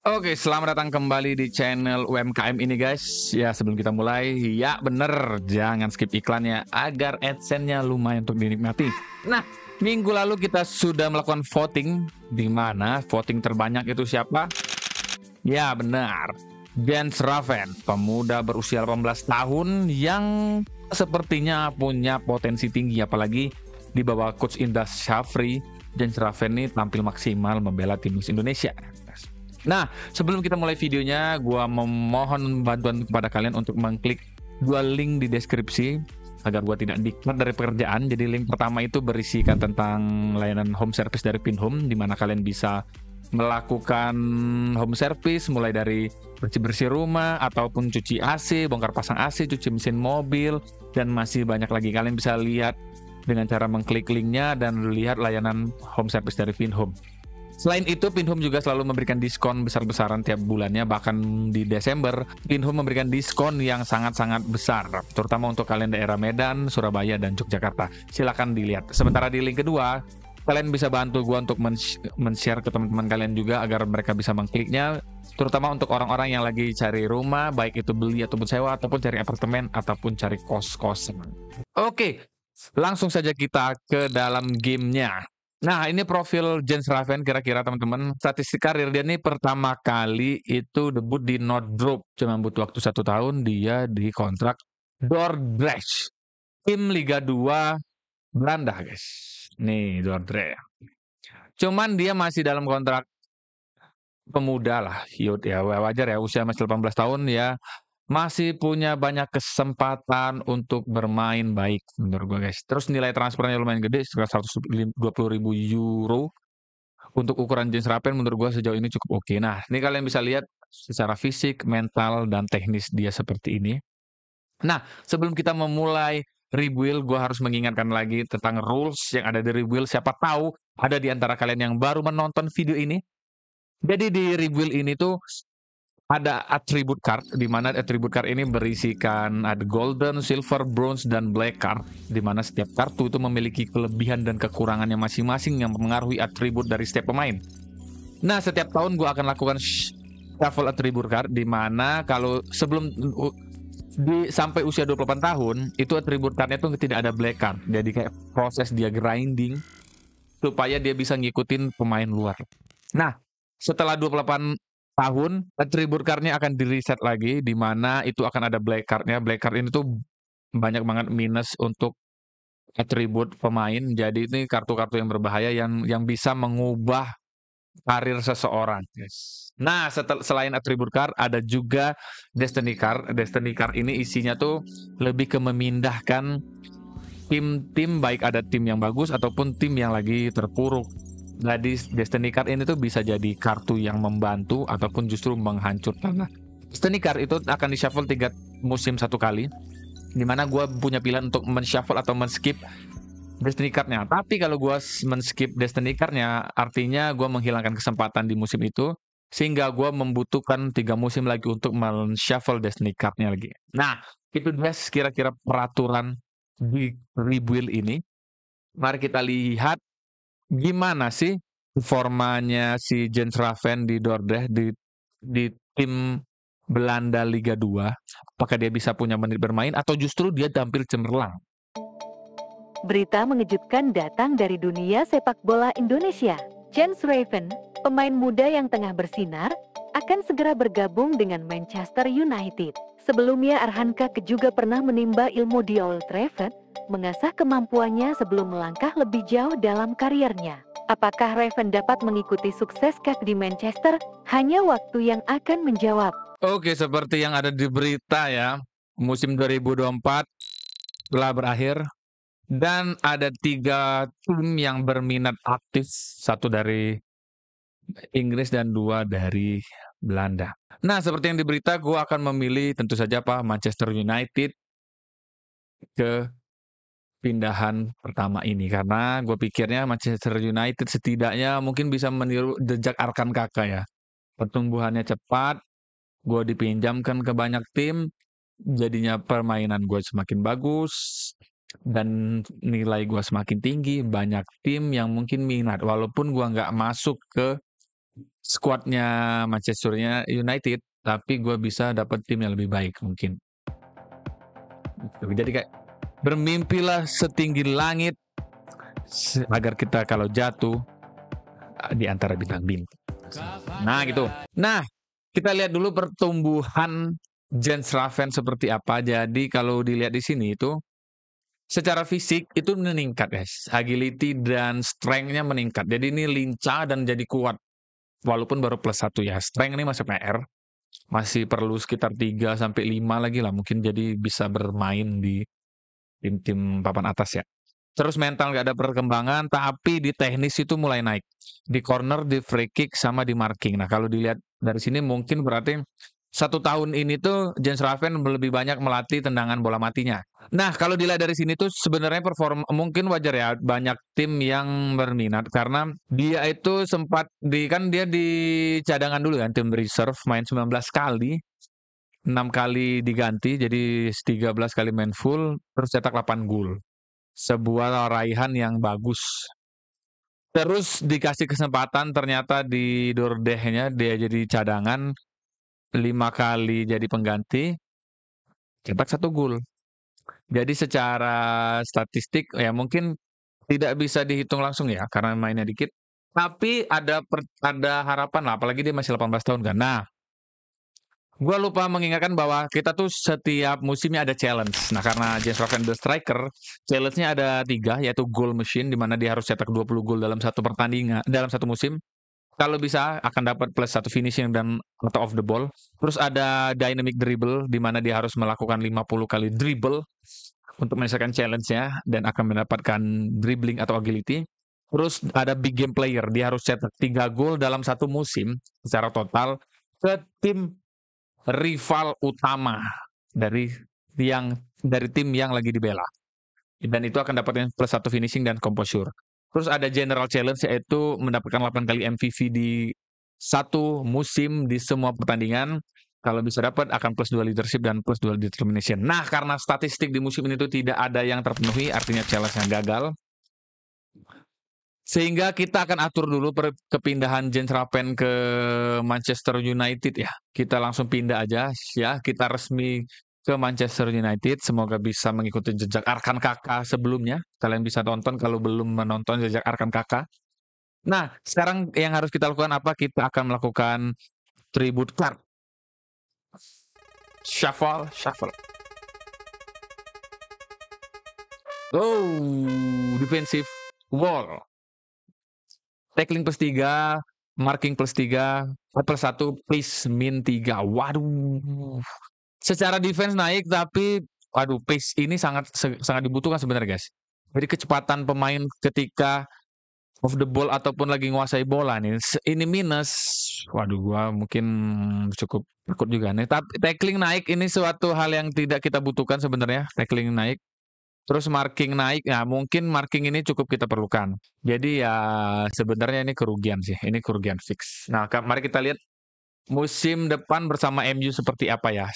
Oke, selamat datang kembali di channel UMKM ini guys. Ya, sebelum kita mulai, ya bener, jangan skip iklannya agar AdSense-nya lumayan untuk dinikmati. Nah, minggu lalu kita sudah melakukan voting, di mana voting terbanyak itu siapa? Ya, benar. Jens Raven, pemuda berusia 18 tahun yang sepertinya punya potensi tinggi, apalagi di bawah Coach Indra Syafri. Jens Raven ini tampil maksimal membela timnas Indonesia. Nah, sebelum kita mulai videonya, gua memohon bantuan kepada kalian untuk mengklik dua link di deskripsi agar gua tidak di-cut dari pekerjaan. Jadi link pertama itu berisikan tentang layanan home service dari Pinhome, di mana kalian bisa melakukan home service mulai dari bersih-bersih rumah ataupun cuci AC, bongkar pasang AC, cuci mesin mobil, dan masih banyak lagi. Kalian bisa lihat dengan cara mengklik linknya dan lihat layanan home service dari Pinhome. Selain itu, Pinhome juga selalu memberikan diskon besar-besaran tiap bulannya. Bahkan di Desember, Pinhome memberikan diskon yang sangat-sangat besar, terutama untuk kalian daerah Medan, Surabaya, dan Yogyakarta. Silahkan dilihat. Sementara di link kedua, kalian bisa bantu gue untuk men-share ke teman-teman kalian juga agar mereka bisa mengkliknya, terutama untuk orang-orang yang lagi cari rumah, baik itu beli ataupun sewa, ataupun cari apartemen, ataupun cari kos-kosan. Oke, langsung saja kita ke dalam gamenya. Nah, ini profil Jens Raven kira-kira teman-teman. Statistik karir dia ini pertama kali itu debut di Norddrop. Cuma butuh waktu 1 tahun, dia di kontrak Dordrecht. Tim Liga 2 Belanda, guys. Nih, Dordrecht. Cuman dia masih dalam kontrak pemuda lah. Ya wajar ya, usia masih 18 tahun ya. Masih punya banyak kesempatan untuk bermain baik menurut gue guys. Terus nilai transfernya lumayan gede, sekitar 120.000 euro. Untuk ukuran Jens Raven menurut gue sejauh ini cukup oke. Nah, ini kalian bisa lihat secara fisik, mental, dan teknis dia seperti ini. Nah, sebelum kita memulai rebuild, gue harus mengingatkan lagi tentang rules yang ada di rebuild. Siapa tahu ada di antara kalian yang baru menonton video ini. Jadi di rebuild ini tuh ada attribute card, di mana attribute card ini berisikan ada golden, silver, bronze, dan black card, di mana setiap kartu itu memiliki kelebihan dan kekurangannya masing-masing yang mempengaruhi atribut dari setiap pemain. Nah, setiap tahun gue akan lakukan shuffle attribute card, di mana kalau sebelum sampai usia 28 tahun, itu attribute cardnya tuh tidak ada black card. Jadi kayak proses dia grinding supaya dia bisa ngikutin pemain luar. Nah, setelah 28 tahun, attribute card-nya akan di-reset lagi, di mana itu akan ada black card-nya. Black card ini tuh banyak banget minus untuk atribut pemain. Jadi ini kartu-kartu yang berbahaya yang bisa mengubah karir seseorang, guys. Nah, selain atribut card, ada juga destiny card. Destiny card ini isinya tuh lebih ke memindahkan tim-tim, baik ada tim yang bagus ataupun tim yang lagi terpuruk. Jadi Destiny Card ini tuh bisa jadi kartu yang membantu ataupun justru menghancurkan. Nah, Destiny Card itu akan di-shuffle 3 musim 1 kali, dimana gue punya pilihan untuk men-shuffle atau men-skip Destiny Card-nya. Tapi kalau gue men-skip Destiny Card-nya, artinya gue menghilangkan kesempatan di musim itu, sehingga gue membutuhkan 3 musim lagi untuk men-shuffle Destiny Card-nya lagi. Nah, itu dia kira-kira peraturan di rebuild ini. Mari kita lihat gimana sih performanya si Jens Raven di Dordrecht di tim Belanda Liga 2? Apakah dia bisa punya menit bermain atau justru dia tampil cemerlang? Berita mengejutkan datang dari dunia sepak bola Indonesia. Jens Raven, pemain muda yang tengah bersinar, akan segera bergabung dengan Manchester United. Sebelumnya Arhan Kak juga pernah menimba ilmu di Old Trafford, mengasah kemampuannya sebelum melangkah lebih jauh dalam karirnya. Apakah Raven dapat mengikuti sukses Kak di Manchester? Hanya waktu yang akan menjawab. Oke, seperti yang ada di berita ya, musim 2024 telah berakhir dan ada 3 tim yang berminat aktif, 1 dari Inggris dan 2 dari Belanda. Nah, seperti yang di berita, gue akan memilih tentu saja Manchester United ke pindahan pertama ini, karena gue pikirnya Manchester United setidaknya mungkin bisa meniru jejak Arkan Kakak ya. Pertumbuhannya cepat, gue dipinjamkan ke banyak tim, jadinya permainan gue semakin bagus, dan nilai gue semakin tinggi, banyak tim yang mungkin minat, walaupun gue nggak masuk ke skuadnya Manchester United, tapi gue bisa dapat tim yang lebih baik mungkin. Jadi kayak bermimpilah setinggi langit agar kita kalau jatuh di antara bintang-bintang. Nah gitu. Nah, kita lihat dulu pertumbuhan Jens Raven seperti apa. Jadi kalau dilihat di sini itu secara fisik itu meningkat guys. Agility dan strength-nya meningkat. Jadi ini lincah dan jadi kuat. Walaupun baru +1 ya. Strength ini masih PR. Masih perlu sekitar 3-5 lagi lah. Mungkin jadi bisa bermain di tim-tim papan atas ya. Terus mental nggak ada perkembangan, tapi di teknis itu mulai naik. Di corner, di free kick, sama di marking. Nah kalau dilihat dari sini mungkin berarti 1 tahun ini tuh Jens Raven lebih banyak melatih tendangan bola matinya. Nah kalau dilihat dari sini tuh sebenarnya perform mungkin wajar ya banyak tim yang berminat karena dia itu sempat kan dia di cadangan dulu kan tim reserve main 19 kali. 6 kali diganti jadi 13 kali main full terus cetak 8 gol. Sebuah raihan yang bagus. Terus dikasih kesempatan ternyata di Dordehnya dia jadi cadangan 5 kali jadi pengganti cetak 1 gol. Jadi secara statistik ya mungkin tidak bisa dihitung langsung ya karena mainnya dikit. Tapi ada harapan lah apalagi dia masih 18 tahun kan. Nah, gua lupa mengingatkan bahwa kita tuh setiap musimnya ada challenge. Nah, karena Jens Raven the striker, challenge-nya ada 3, yaitu goal machine, di mana dia harus cetak 20 gol dalam satu pertandingan, dalam satu musim. Kalau bisa akan dapat +1 finishing dan atau off the ball. Terus ada dynamic dribble, di mana dia harus melakukan 50 kali dribble untuk menyelesaikan challenge-nya dan akan mendapatkan dribbling atau agility. Terus ada big game player, dia harus cetak 3 gol dalam satu musim secara total ke tim rival utama dari tim yang lagi dibela. Dan itu akan dapatkan +1 finishing dan composure. Terus ada general challenge yaitu mendapatkan 8 kali MVP di satu musim di semua pertandingan. Kalau bisa dapat akan +2 leadership dan +2 determination. Nah, karena statistik di musim ini itu tidak ada yang terpenuhi, artinya challenge yang gagal. Sehingga kita akan atur dulu kepindahan Jens Raven ke Manchester United ya. Kita langsung pindah aja ya, kita resmi ke Manchester United. Semoga bisa mengikuti jejak Arkan Kakak sebelumnya. Kalian bisa tonton kalau belum menonton jejak Arkan Kakak. Nah, sekarang yang harus kita lakukan apa? Kita akan melakukan tribute card. Shuffle. Oh, defensive wall. Tackling +3, marking +3, +1, pace -3. Waduh. Secara defense naik tapi waduh pace ini sangat dibutuhkan sebenarnya guys. Jadi kecepatan pemain ketika off the ball ataupun lagi nguasai bola nih ini minus. Waduh gua mungkin cukup takut juga nih. Tapi tackling naik ini suatu hal yang tidak kita butuhkan sebenarnya, tackling naik. Terus marking naik, nah mungkin marking ini cukup kita perlukan. Jadi ya sebenarnya ini kerugian sih, ini kerugian fix. Nah, mari kita lihat musim depan bersama MU seperti apa ya.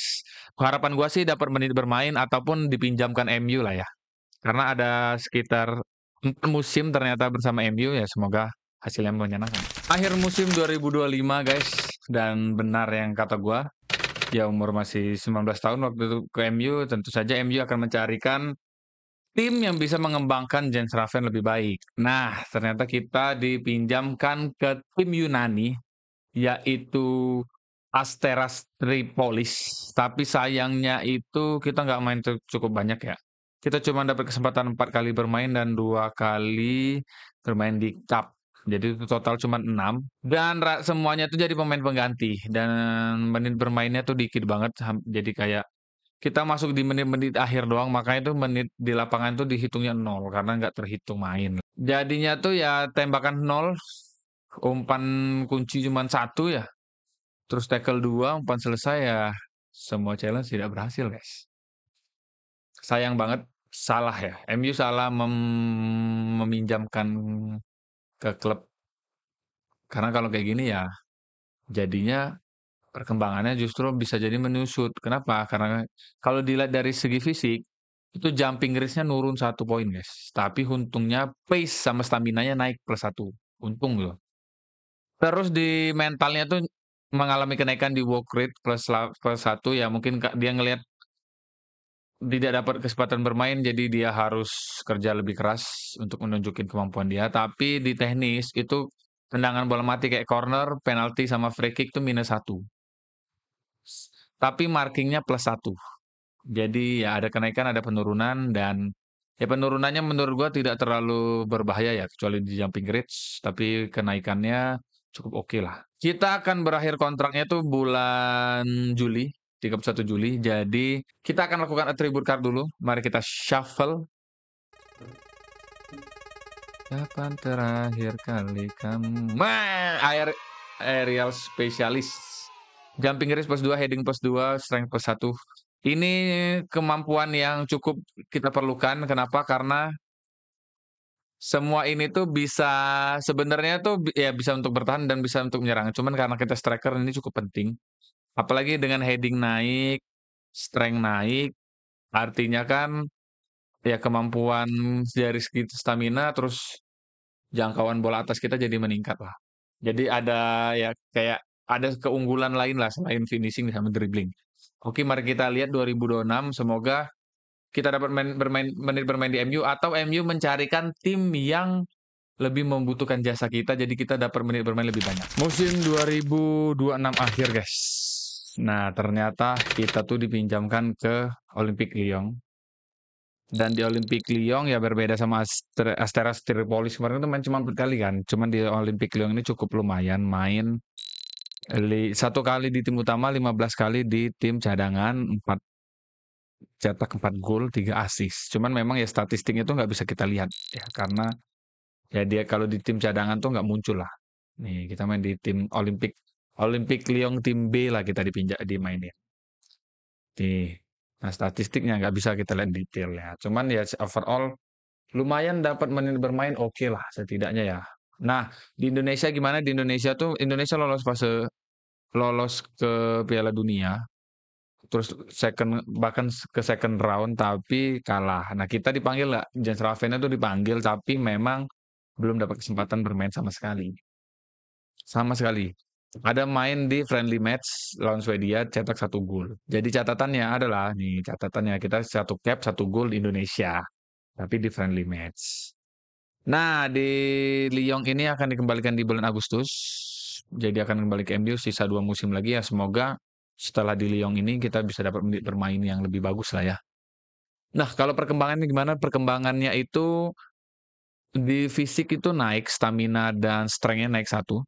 Harapan gua sih dapat menit bermain ataupun dipinjamkan MU lah ya. Karena ada sekitar 4 musim ternyata bersama MU ya semoga hasilnya menyenangkan. Akhir musim 2025 guys, dan benar yang kata gua, ya umur masih 19 tahun waktu itu ke MU, tentu saja MU akan mencarikan tim yang bisa mengembangkan Jens Raven lebih baik. Nah, ternyata kita dipinjamkan ke tim Yunani, yaitu Asteras Tripolis. Tapi sayangnya itu kita nggak main cukup banyak ya. Kita cuma dapat kesempatan 4 kali bermain dan 2 kali bermain di Cup. Jadi itu total cuma 6. Dan semuanya itu jadi pemain pengganti. Dan menit bermainnya tuh dikit banget. Jadi kayak kita masuk di menit-menit akhir doang, makanya itu menit di lapangan tuh dihitungnya 0 karena nggak terhitung main. Jadinya tuh ya tembakan 0, umpan kunci cuma 1 ya. Terus tackle 2, umpan selesai ya. Semua challenge tidak berhasil, guys. Sayang banget, salah ya. MU salah meminjamkan ke klub. Karena kalau kayak gini ya jadinya perkembangannya justru bisa jadi menyusut. Kenapa? Karena kalau dilihat dari segi fisik, itu jumping race-nya nurun 1 poin, guys. Tapi untungnya pace sama stamina-nya naik +1. Untung loh. Terus di mentalnya tuh mengalami kenaikan di work rate plus 1 ya mungkin dia ngelihat tidak dapat kesempatan bermain jadi dia harus kerja lebih keras untuk menunjukin kemampuan dia. Tapi di teknis itu tendangan bola mati kayak corner, penalti sama free kick tuh -1. Tapi markingnya +1. Jadi ya ada kenaikan, ada penurunan dan ya penurunannya menurut gua tidak terlalu berbahaya ya kecuali di jumping rates, tapi kenaikannya cukup oke lah. Kita akan berakhir kontraknya tuh bulan Juli, 31 Juli. Jadi kita akan lakukan attribute card dulu. Mari kita shuffle. Kapan terakhir kali kamu aerial specialist. Jumping race +2, heading +2, strength +1. Ini kemampuan yang cukup kita perlukan. Kenapa? Karena semua ini tuh bisa sebenarnya tuh ya bisa untuk bertahan dan bisa untuk menyerang. Cuman karena kita striker ini cukup penting. Apalagi dengan heading naik, strength naik, artinya kan ya kemampuan dari segi stamina terus jangkauan bola atas kita jadi meningkat lah. Jadi ada ya kayak ada keunggulan lain lah selain finishing sama dribbling. Oke, mari kita lihat 2026 semoga kita dapat menit bermain di MU atau MU mencarikan tim yang lebih membutuhkan jasa kita jadi kita dapat menit bermain lebih banyak. Musim 2026 akhir, guys. Nah, ternyata kita tuh dipinjamkan ke Olympique Lyon. Dan di Olympique Lyon ya berbeda sama Asteras Tripolis kemarin itu main cuma 4 kali kan. Cuman di Olympique Lyon ini cukup lumayan main 1 kali di tim utama, 15 kali di tim cadangan, 4 cetak 4 gol, 3 assist. Cuman memang ya statistiknya itu nggak bisa kita lihat ya karena ya dia kalau di tim cadangan tuh nggak muncul lah. Nih kita main di tim Olympique Lyon tim B lah kita dimainin. Nih, nah statistiknya nggak bisa kita lihat detail ya. Cuman ya overall lumayan dapat menit bermain oke lah setidaknya ya. Nah di Indonesia gimana? Di Indonesia tuh Indonesia lolos ke Piala Dunia terus bahkan ke second round tapi kalah. Nah kita dipanggil nggak? Jens Ravenna tuh dipanggil tapi memang belum dapat kesempatan bermain sama sekali. Sama sekali. Ada main di friendly match lawan Swedia cetak 1 gol. Jadi catatannya adalah nih catatannya kita 1 cap 1 gol di Indonesia. Tapi di friendly match. Nah di Lyon ini akan dikembalikan di bulan Agustus. Jadi akan kembali ke MU sisa 2 musim lagi ya semoga setelah di Lyon ini kita bisa dapat menit bermain yang lebih bagus lah ya. Nah kalau perkembangannya gimana? Perkembangannya itu di fisik itu naik, stamina dan strength-nya naik 1.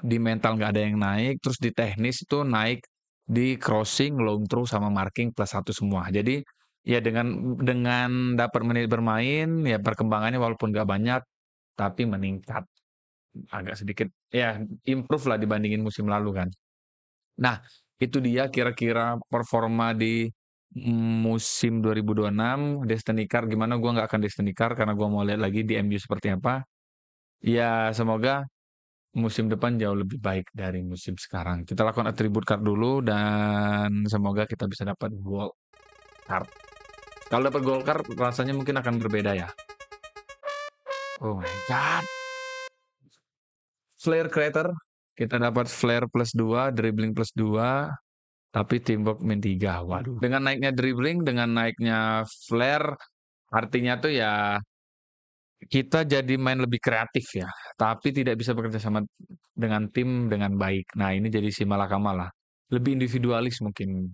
Di mental nggak ada yang naik, terus di teknis itu naik di crossing, long throw, sama marking +1 semua. Jadi ya dengan dapat menit bermain, ya perkembangannya walaupun nggak banyak, tapi meningkat agak sedikit ya improve lah dibandingin musim lalu kan. Nah, itu dia kira-kira performa di musim 2026 Destiny Card gimana? Gua nggak akan Destiny Card karena gua mau lihat lagi di MU seperti apa. Ya semoga musim depan jauh lebih baik dari musim sekarang. Kita lakukan atribut card dulu dan semoga kita bisa dapat gold card. Kalau dapat gold card rasanya mungkin akan berbeda ya. Oh my god. Flare creator. Kita dapat flare +2, dribbling +2, tapi teamwork -3. Waduh. Dengan naiknya dribbling, dengan naiknya flare, artinya tuh ya kita jadi main lebih kreatif ya, tapi tidak bisa bekerja sama dengan tim dengan baik. Nah, ini jadi si malakama lah. Lebih individualis mungkin.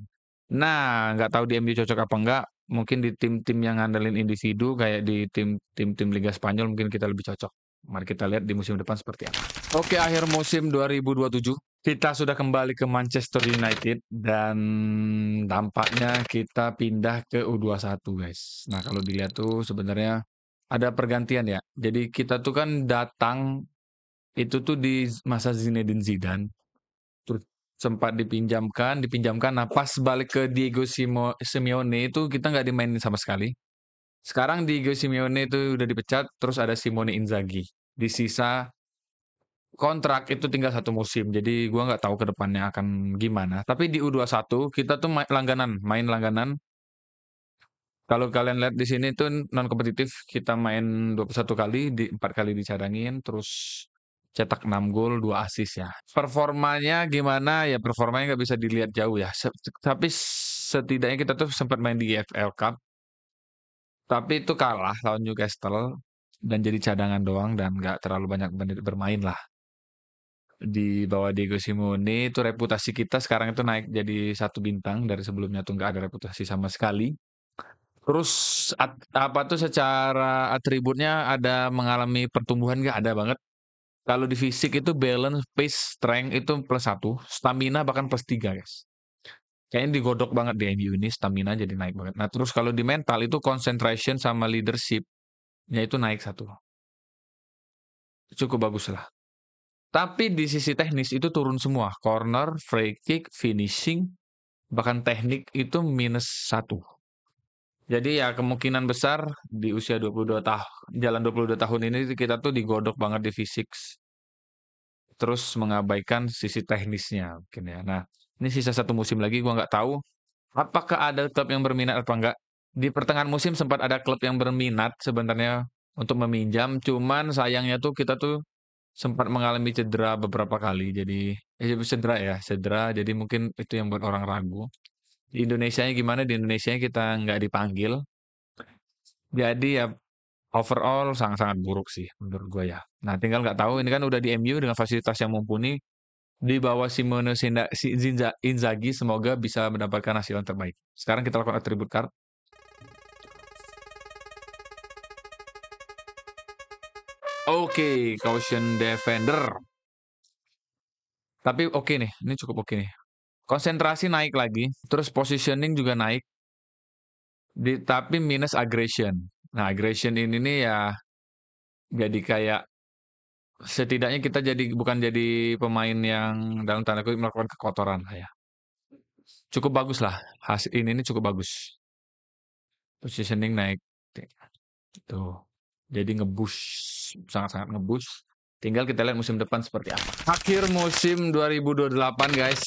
Nah, nggak tahu di MU cocok apa enggak. Mungkin di tim-tim yang ngandelin individu kayak di tim-tim Liga Spanyol mungkin kita lebih cocok. Mari kita lihat di musim depan seperti apa. Oke, akhir musim 2027 kita sudah kembali ke Manchester United dan tampaknya kita pindah ke U21 guys. Nah, kalau dilihat tuh sebenarnya ada pergantian ya. Jadi kita tuh kan datang itu tuh di masa Zinedine Zidane. Terus sempat dipinjamkan. Nah pas balik ke Diego Simeone itu kita nggak dimainin sama sekali. Sekarang Diego Simeone itu udah dipecat, terus ada Simone Inzaghi. Di sisa kontrak itu tinggal 1 musim. Jadi gua nggak tahu ke depannya akan gimana. Tapi di U21 kita tuh main langganan. Kalau kalian lihat di sini tuh non kompetitif kita main 21 kali, 4 kali dicadangin, terus cetak 6 gol, 2 assist ya. Performanya gimana ya? Performanya nggak bisa dilihat jauh ya. Tapi setidaknya kita tuh sempat main di EFL Cup. Tapi itu kalah lawan Newcastle dan jadi cadangan doang dan nggak terlalu banyak menit bermain lah. Di bawah Diego Simeone itu reputasi kita sekarang itu naik jadi 1 bintang, dari sebelumnya tuh nggak ada reputasi sama sekali. Terus apa tuh secara atributnya ada mengalami pertumbuhan, nggak ada banget. Kalau di fisik itu balance, pace, strength itu +1, stamina bahkan +3 guys. Kayaknya digodok banget di MU ini, stamina jadi naik banget. Nah terus kalau di mental itu concentration sama leadership-nya itu naik 1. Cukup bagus lah. Tapi di sisi teknis itu turun semua. Corner, free kick, finishing, bahkan teknik itu -1. Jadi ya kemungkinan besar di usia 22 tahun, jalan 22 tahun ini kita tuh digodok banget di fisik. Terus mengabaikan sisi teknisnya mungkin ya. Nah, ini sisa 1 musim lagi, gua nggak tahu apakah ada klub yang berminat atau enggak. Di pertengahan musim sempat ada klub yang berminat sebenarnya untuk meminjam, cuman sayangnya tuh kita tuh sempat mengalami cedera beberapa kali. Jadi cedera ya, cedera. Jadi mungkin itu yang buat orang ragu. Di Indonesianya gimana? Di Indonesianya kita nggak dipanggil. Jadi ya overall sangat-sangat buruk sih menurut gue ya. Nah, tinggal nggak tahu ini kan udah di MU dengan fasilitas yang mumpuni di bawah Simone Inzaghi, semoga bisa mendapatkan hasil yang terbaik. Sekarang kita lakukan atribut card. Oke, caution defender. Tapi oke nih, ini cukup oke nih. Konsentrasi naik lagi, terus positioning juga naik. Tapi minus aggression. Nah, aggression ini nih ya jadi kayak setidaknya kita bukan jadi pemain yang dalam tanda kutip melakukan kekotoran lah ya. Cukup bagus lah. Hasil ini cukup bagus. Positioning naik. Tuh. Jadi nge-boost, sangat-sangat nge-boost. Tinggal kita lihat musim depan seperti apa. Akhir musim 2028 guys.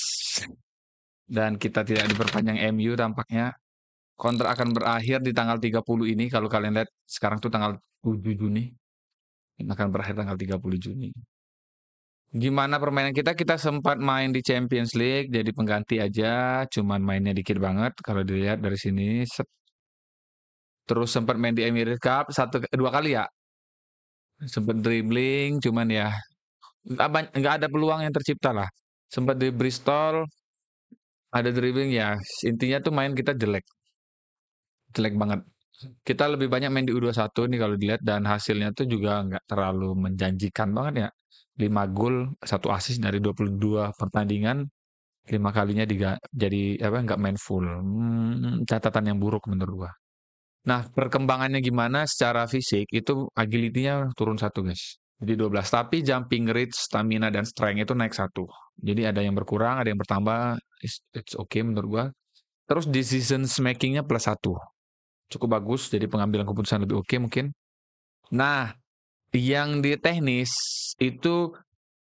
Dan kita tidak diperpanjang MU tampaknya. Kontrak akan berakhir di tanggal 30 ini. Kalau kalian lihat sekarang tuh tanggal 7 Juni. Akan berakhir tanggal 30 Juni. Gimana permainan kita? Kita sempat main di Champions League jadi pengganti aja, cuman mainnya dikit banget kalau dilihat dari sini. Terus sempat main di Emirates Cup 2 kali ya. Sempat dribbling, cuman ya nggak ada peluang yang tercipta lah. Sempat di Bristol ada dribbling ya. Intinya tuh main kita jelek, jelek banget. Kita lebih banyak main di U21 nih kalau dilihat dan hasilnya tuh juga nggak terlalu menjanjikan banget ya. 5 gol, 1 assist dari 22 pertandingan, 5 kalinya jadi apa nggak main full. Catatan yang buruk menurut gua. Nah, perkembangannya gimana secara fisik itu agility-nya turun 1 guys. Jadi 12. Tapi jumping rate, stamina dan strength itu naik 1. Jadi ada yang berkurang, ada yang bertambah. It's okay menurut gua. Terus decision making-nya +1. Cukup bagus, jadi pengambilan keputusan lebih oke mungkin. Nah, yang di teknis itu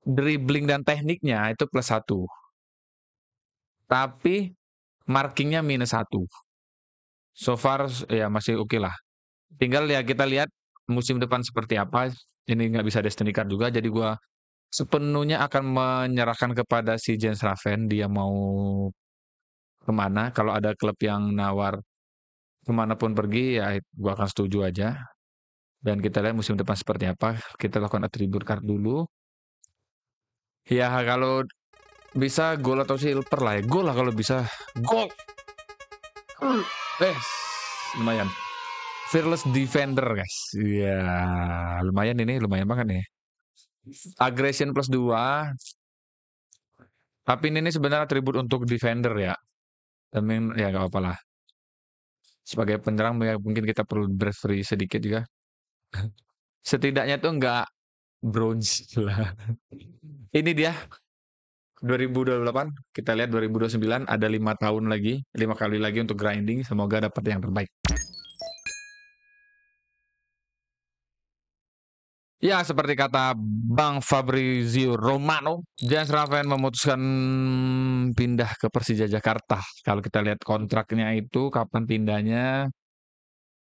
dribbling dan tekniknya itu +1. Tapi markingnya -1. So far ya masih oke lah. Tinggal ya kita lihat musim depan seperti apa. Ini nggak bisa destiny card juga, jadi gua sepenuhnya akan menyerahkan kepada si Jens Raven. Dia mau kemana? Kalau ada klub yang nawar kemanapun pergi, ya gua akan setuju aja. Dan kita lihat musim depan seperti apa. Kita lakukan atribut card dulu. Ya kalau bisa gol atau silver lah ya. Gol lah kalau bisa. Gol. Lumayan. Fearless defender guys. Iya, lumayan ini, lumayan banget nih. Aggression +2. Tapi ini sebenarnya atribut untuk defender ya. Tapi ya nggak apa-apa lah. Sebagai penyerang ya mungkin kita perlu bravery sedikit juga. Setidaknya tuh nggak bronze lah. Ini dia 2028, kita lihat 2029 ada 5 tahun lagi, 5 kali lagi untuk grinding. Semoga dapat yang terbaik. Ya, seperti kata Bang Fabrizio Romano, Jens Raven memutuskan pindah ke Persija Jakarta. Kalau kita lihat kontraknya itu, kapan pindahnya,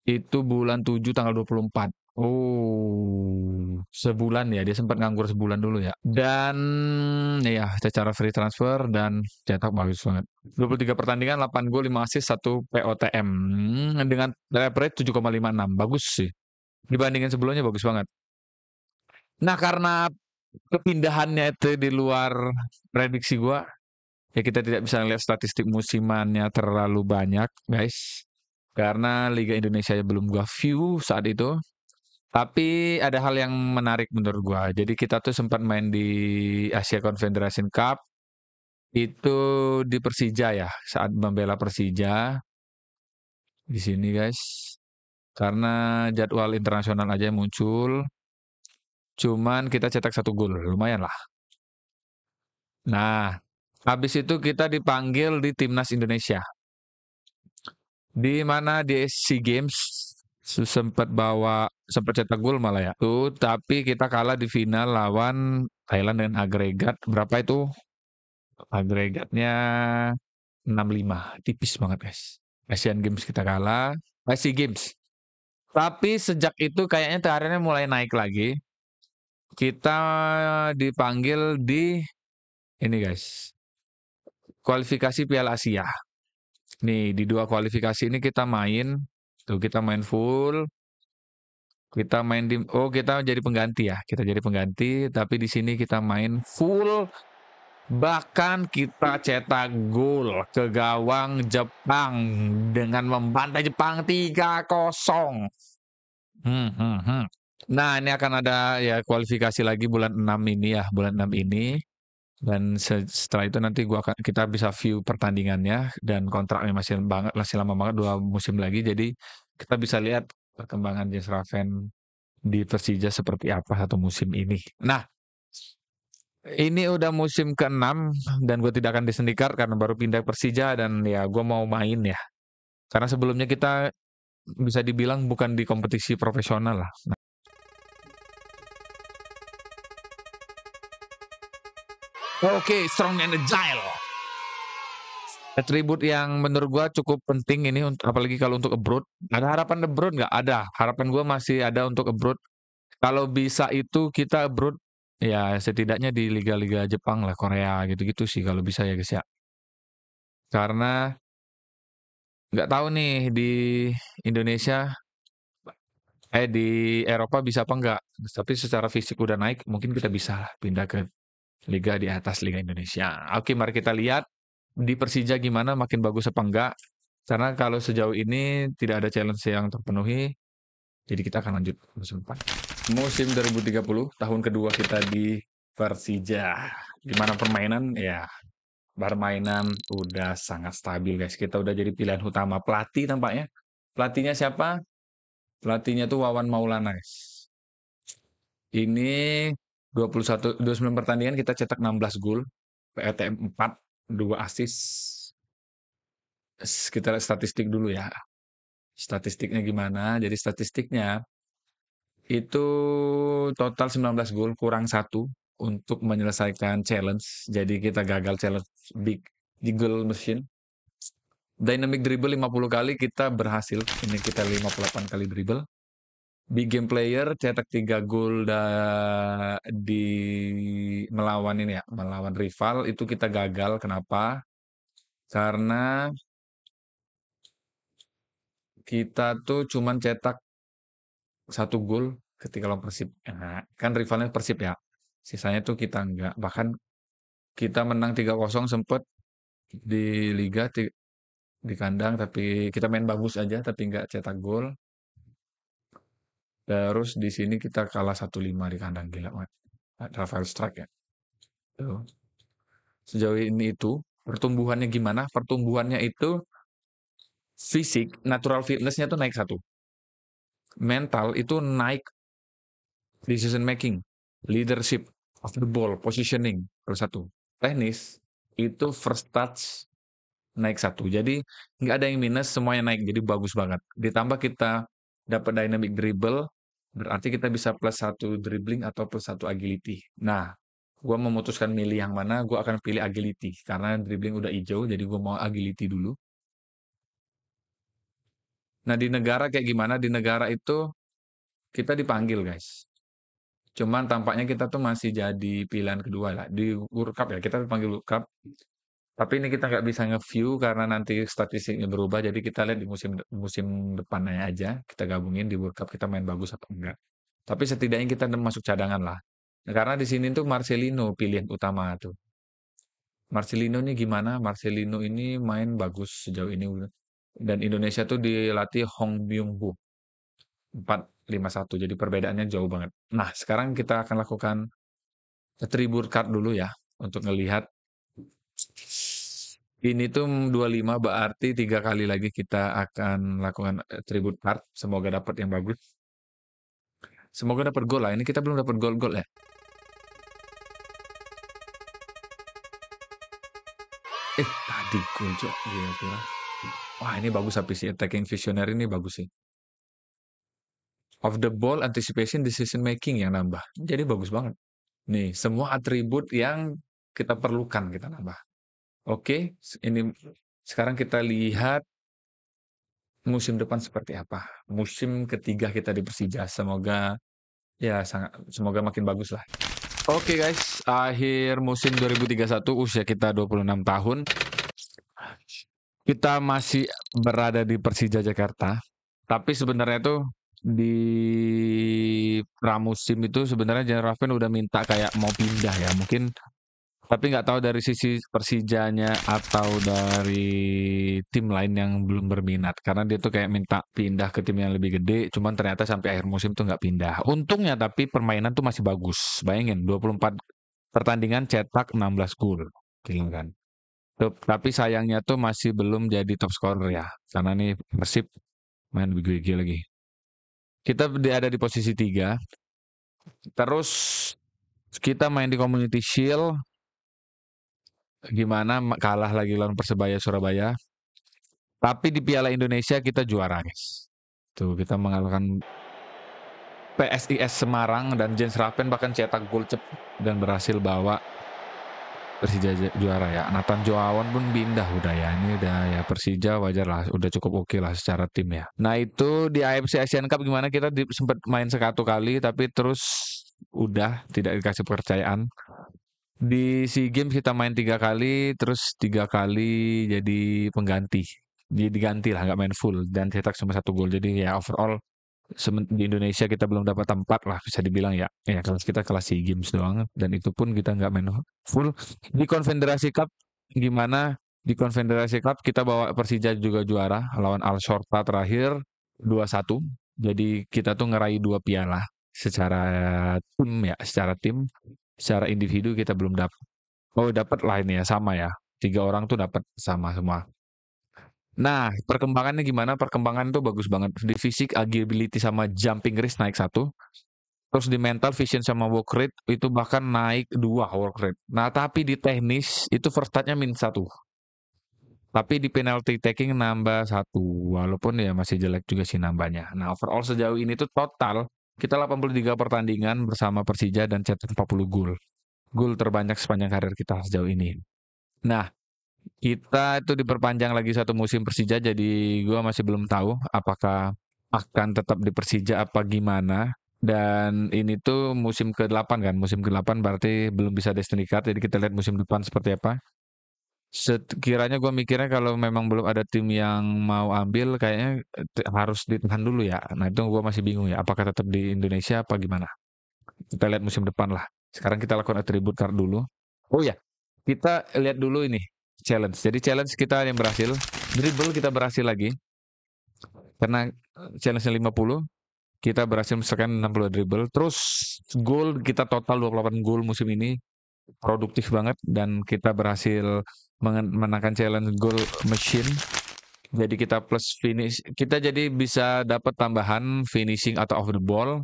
itu bulan 7 tanggal 24. Oh, sebulan ya. Dia sempat nganggur sebulan dulu ya. Dan ya secara free transfer dan cetak bagus banget. 23 pertandingan, 8 gol, 5 assist, 1 POTM. Dengan rate 7,56. Bagus sih. Dibandingin sebelumnya bagus banget. Nah, karena kepindahannya itu di luar prediksi gua, ya kita tidak bisa lihat statistik musimannya terlalu banyak, guys. Karena Liga Indonesia belum gua view saat itu. Tapi ada hal yang menarik menurut gua. Jadi kita tuh sempat main di Asia Confederation Cup itu di Persija ya, saat membela Persija di sini guys. Karena jadwal internasional aja yang muncul, cuman kita cetak 1 gol, lumayan lah. Nah, habis itu kita dipanggil di Timnas Indonesia. Di mana di SEA Games sempat cetak gol malah ya. Tuh, tapi kita kalah di final lawan Thailand dengan agregat berapa itu? Agregatnya 6-5, tipis banget guys. Asian Games kita kalah, SEA Games. Tapi sejak itu kayaknya karirnya mulai naik lagi. Kita dipanggil di ini guys, kualifikasi Piala Asia. Nih, di 2 kualifikasi ini kita main, tuh kita main full, kita jadi pengganti ya, kita jadi pengganti, tapi di sini kita main full, bahkan kita cetak gol ke gawang Jepang dengan membantai Jepang 3-0. Nah, ini akan ada ya kualifikasi lagi bulan 6 ini ya, bulan 6 ini. Dan setelah itu nanti kita bisa view pertandingannya dan kontraknya masih lama banget 2 musim lagi. Jadi kita bisa lihat perkembangan Jens Raven di Persija seperti apa 1 musim ini. Nah, ini udah musim ke-6 dan gue tidak akan disendikar karena baru pindah Persija dan ya gue mau main ya. Karena sebelumnya kita bisa dibilang bukan di kompetisi profesional lah. Oke, strong and agile. Atribut yang menurut gua cukup penting ini apalagi kalau untuk abroad. Ada harapan abroad nggak? Ada. Harapan gua masih ada untuk abroad. Kalau bisa itu kita abroad ya setidaknya di liga-liga Jepang lah, Korea gitu-gitu sih kalau bisa ya guys ya. Karena nggak tahu nih di Indonesia di Eropa bisa apa enggak. Tapi secara fisik udah naik, mungkin kita bisa lah pindah ke liga di atas Liga Indonesia. Oke, mari kita lihat di Persija gimana, makin bagus apa enggak. Karena kalau sejauh ini tidak ada challenge yang terpenuhi, jadi kita akan lanjut musim depan. Musim 2030, tahun kedua kita di Persija. Gimana permainan? Ya, permainan udah sangat stabil guys. Kita udah jadi pilihan utama pelatih tampaknya. Pelatihnya siapa? Pelatihnya tuh Wawan Maulana guys. Ini 29 pertandingan kita cetak 16 gol, PLTM 4, 2 assist. Kita lihat statistik dulu ya. Statistiknya gimana? Jadi statistiknya itu total 19 gol kurang 1 untuk menyelesaikan challenge. Jadi kita gagal challenge big di goal machine. Dynamic dribble 50 kali kita berhasil. Ini kita 58 kali dribble. Big game player cetak 3 gol di melawan ini ya, melawan rival itu kita gagal. Kenapa? Karena kita tuh cuman cetak 1 gol ketika lawan Persib. Nah, kan rivalnya Persib ya. Sisanya tuh kita enggak. Bahkan kita menang 3-0 sempet di liga di kandang, tapi kita main bagus aja tapi enggak cetak gol. Terus di sini kita kalah 1-5 di kandang, gila banget. Rafael Strike ya. Tuh. Sejauh ini itu pertumbuhannya gimana? Pertumbuhannya itu fisik, natural fitnessnya tuh naik 1. Mental itu naik, decision making, leadership of the ball, positioning terus 1. Teknis itu first touch naik 1. Jadi nggak ada yang minus, semuanya naik. Jadi bagus banget. Ditambah kita dapat dynamic dribble, berarti kita bisa plus 1 dribbling atau plus 1 agility. Nah, gua memutuskan milih yang mana, gua akan pilih agility. Karena dribbling udah hijau, jadi gua mau agility dulu. Nah, di negara kayak gimana? Di negara itu kita dipanggil guys. Cuman tampaknya kita tuh masih jadi pilihan kedua lah. Di World Cup ya, kita dipanggil World Cup. Tapi ini kita nggak bisa nge-view karena nanti statistiknya berubah. Jadi kita lihat di musim musim depannya aja. Kita gabungin di World Cup kita main bagus atau enggak. Tapi setidaknya kita masuk cadangan lah. Nah, karena di sini tuh Marcelino pilihan utama tuh. Marcelino ini gimana? Marcelino ini main bagus sejauh ini. Dan Indonesia tuh dilatih Hong Byung-Ho 4-5-1. Jadi perbedaannya jauh banget. Nah, sekarang kita akan lakukan attribute card dulu ya untuk ngelihat ini tuh 25 berarti 3 kali lagi kita akan lakukan attribute card. Semoga dapat yang bagus. Semoga dapat gol lah. Ini kita belum dapat gol-gol ya. Tadi gol Cok. Gila. Wah, ini bagus habis sih. Attacking visionary ini bagus sih. Of the ball, anticipation, decision making yang nambah. Jadi bagus banget. Nih, semua atribut yang kita perlukan kita nambah. Oke, ini sekarang kita lihat musim depan seperti apa. Musim ketiga kita di Persija. Semoga semoga makin bagus lah. Oke guys, akhir musim 2031 usia kita 26 tahun. Kita masih berada di Persija Jakarta. Tapi sebenarnya tuh di pramusim itu sebenarnya Jan Raven udah minta kayak mau pindah ya. Mungkin tapi nggak tahu dari sisi Persijanya atau dari tim lain yang belum berminat. Karena dia tuh kayak minta pindah ke tim yang lebih gede. Cuman ternyata sampai akhir musim tuh nggak pindah. Untungnya tapi permainan tuh masih bagus. Bayangin 24 pertandingan cetak 16 gol. Gila kan. Tapi sayangnya tuh masih belum jadi top scorer ya. Karena nih Persib main gigi lagi. Kita ada di posisi 3. Terus kita main di Community Shield. Gimana kalah lagi lawan Persebaya Surabaya. Tapi di Piala Indonesia kita juara, guys. Tuh, kita mengalahkan PSIS Semarang dan Jens Raven bahkan cetak gol cepat dan berhasil bawa Persija juara ya. Nathan Joawan pun pindah udah ya. Ini udah ya Persija wajar lah, udah cukup oke lah secara tim ya. Nah, itu di AFC Asian Cup gimana kita sempat main 1 kali tapi terus udah tidak dikasih kepercayaan. Di SEA Games kita main 3 kali, terus 3 kali jadi pengganti. Jadi diganti lah, nggak main full dan cetak cuma 1 gol. Jadi ya overall di Indonesia kita belum dapat tempat lah bisa dibilang ya. Ya kelas kita kelas SEA Games doang dan itu pun kita nggak main full. Di Konfederasi Cup gimana? Di Konfederasi Cup kita bawa Persija juga juara lawan Al Shorta terakhir 2-1. Jadi kita tuh ngeraih 2 piala secara tim ya, secara tim. Secara individu kita belum dapat. Oh, dapat lah ini ya, sama ya. 3 orang tuh dapat sama semua. Nah, perkembangannya gimana? Perkembangan tuh bagus banget. Di fisik, agility sama jumping race naik 1. Terus di mental, vision sama work rate itu bahkan naik 2 work rate. Nah, tapi di teknis itu first touch-nya -1. Tapi di penalty taking nambah 1. Walaupun ya masih jelek juga sih nambahnya. Nah, overall sejauh ini tuh total kita 83 pertandingan bersama Persija dan cetak 40 gol. Gol terbanyak sepanjang karir kita sejauh ini. Nah, kita itu diperpanjang lagi 1 musim Persija, jadi gua masih belum tahu apakah akan tetap di Persija apa gimana. Dan ini tuh musim ke-8 kan, musim ke-8 berarti belum bisa Destiny Card, jadi kita lihat musim depan seperti apa. Sekiranya gue mikirnya kalau memang belum ada tim yang mau ambil, kayaknya harus ditahan dulu ya. Nah itu gue masih bingung ya, apakah tetap di Indonesia apa gimana. Kita lihat musim depan lah. Sekarang kita lakukan attribute card dulu. Oh ya, kita lihat dulu ini challenge. Jadi challenge kita yang berhasil, dribble kita berhasil lagi. Karena challenge-nya 50, kita berhasil misalkan 60 dribble. Terus gol kita total 28 gol musim ini. Produktif banget dan kita berhasil menangkan challenge goal machine. Jadi kita plus finish, kita jadi bisa dapat tambahan finishing atau off the ball,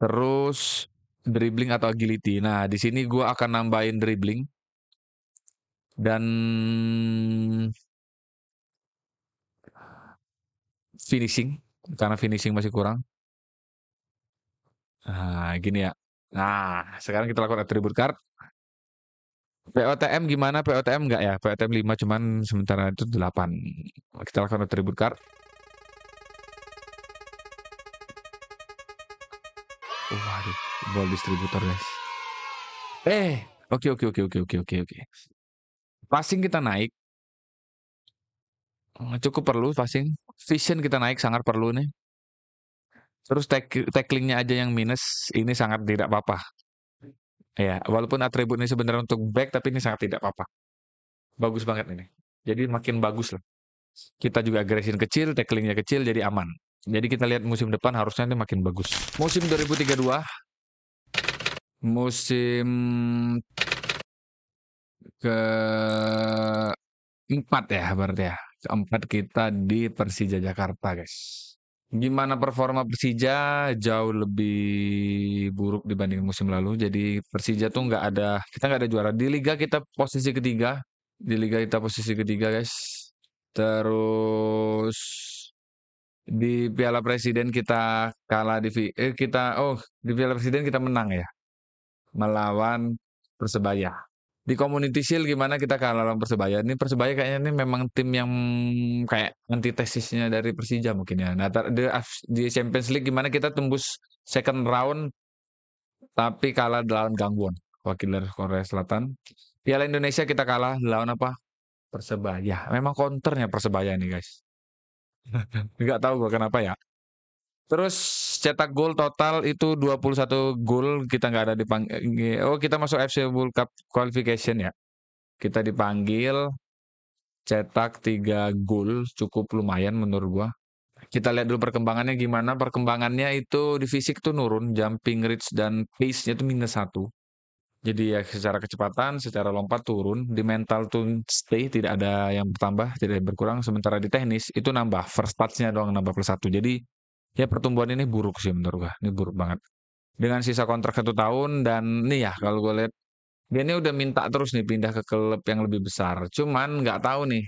terus dribbling atau agility. Nah, di sini gue akan nambahin dribbling dan finishing karena finishing masih kurang. Nah, gini ya. Nah, sekarang kita lakukan attribute card. POTM gimana? POTM enggak ya? POTM 5 cuman sementara itu 8. Kita lakukan attribute card. Ball distributor guys. Oke oke oke oke oke oke oke. Passing kita naik. Cukup perlu passing. Vision kita naik sangat perlu nih. Terus tacklingnya aja yang minus, ini sangat tidak apa-apa. Ya, walaupun atribut ini sebenarnya untuk back, tapi ini sangat tidak apa-apa. Bagus banget ini. Jadi makin bagus lah. Kita juga aggression kecil, tacklingnya kecil, jadi aman. Jadi kita lihat musim depan harusnya ini makin bagus. Musim 2032, musim keempat ya berarti ya. Keempat kita di Persija Jakarta guys. Gimana performa Persija? Jauh lebih buruk dibanding musim lalu. Jadi Persija tuh kita nggak ada juara. Di Liga kita posisi ketiga. Di Liga kita posisi ketiga guys. Terus di Piala Presiden kita kalah di Piala Presiden kita menang ya. Melawan Persebaya. Di Community Shield gimana kita kalah lawan Persebaya? Ini Persebaya kayaknya ini memang tim yang kayak antitesisnya dari Persija mungkin ya. Nah, di Champions League gimana kita tembus second round tapi kalah lawan Gangwon, wakil dari Korea Selatan. Piala Indonesia kita kalah lawan apa? Persebaya. Memang counternya Persebaya ini guys. Nggak tahu gua kenapa ya. Terus cetak gol total itu 21 gol, kita nggak ada dipanggil. Oh, kita masuk FC World Cup qualification ya. Kita dipanggil cetak 3 gol, cukup lumayan menurut gua. Kita lihat dulu perkembangannya gimana. Perkembangannya itu di fisik tuh nurun, jumping reach dan pace-nya tuh -1. Jadi ya secara kecepatan, secara lompat turun, di mental tuh stay, tidak ada yang bertambah, tidak ada yang berkurang. Sementara di teknis itu nambah, first touch-nya doang nambah +1. Jadi ya pertumbuhan ini buruk sih menurut gua. Ini buruk banget. Dengan sisa kontrak 1 tahun dan nih ya kalau gue lihat dia ini udah minta terus nih pindah ke klub yang lebih besar. Cuman nggak tahu nih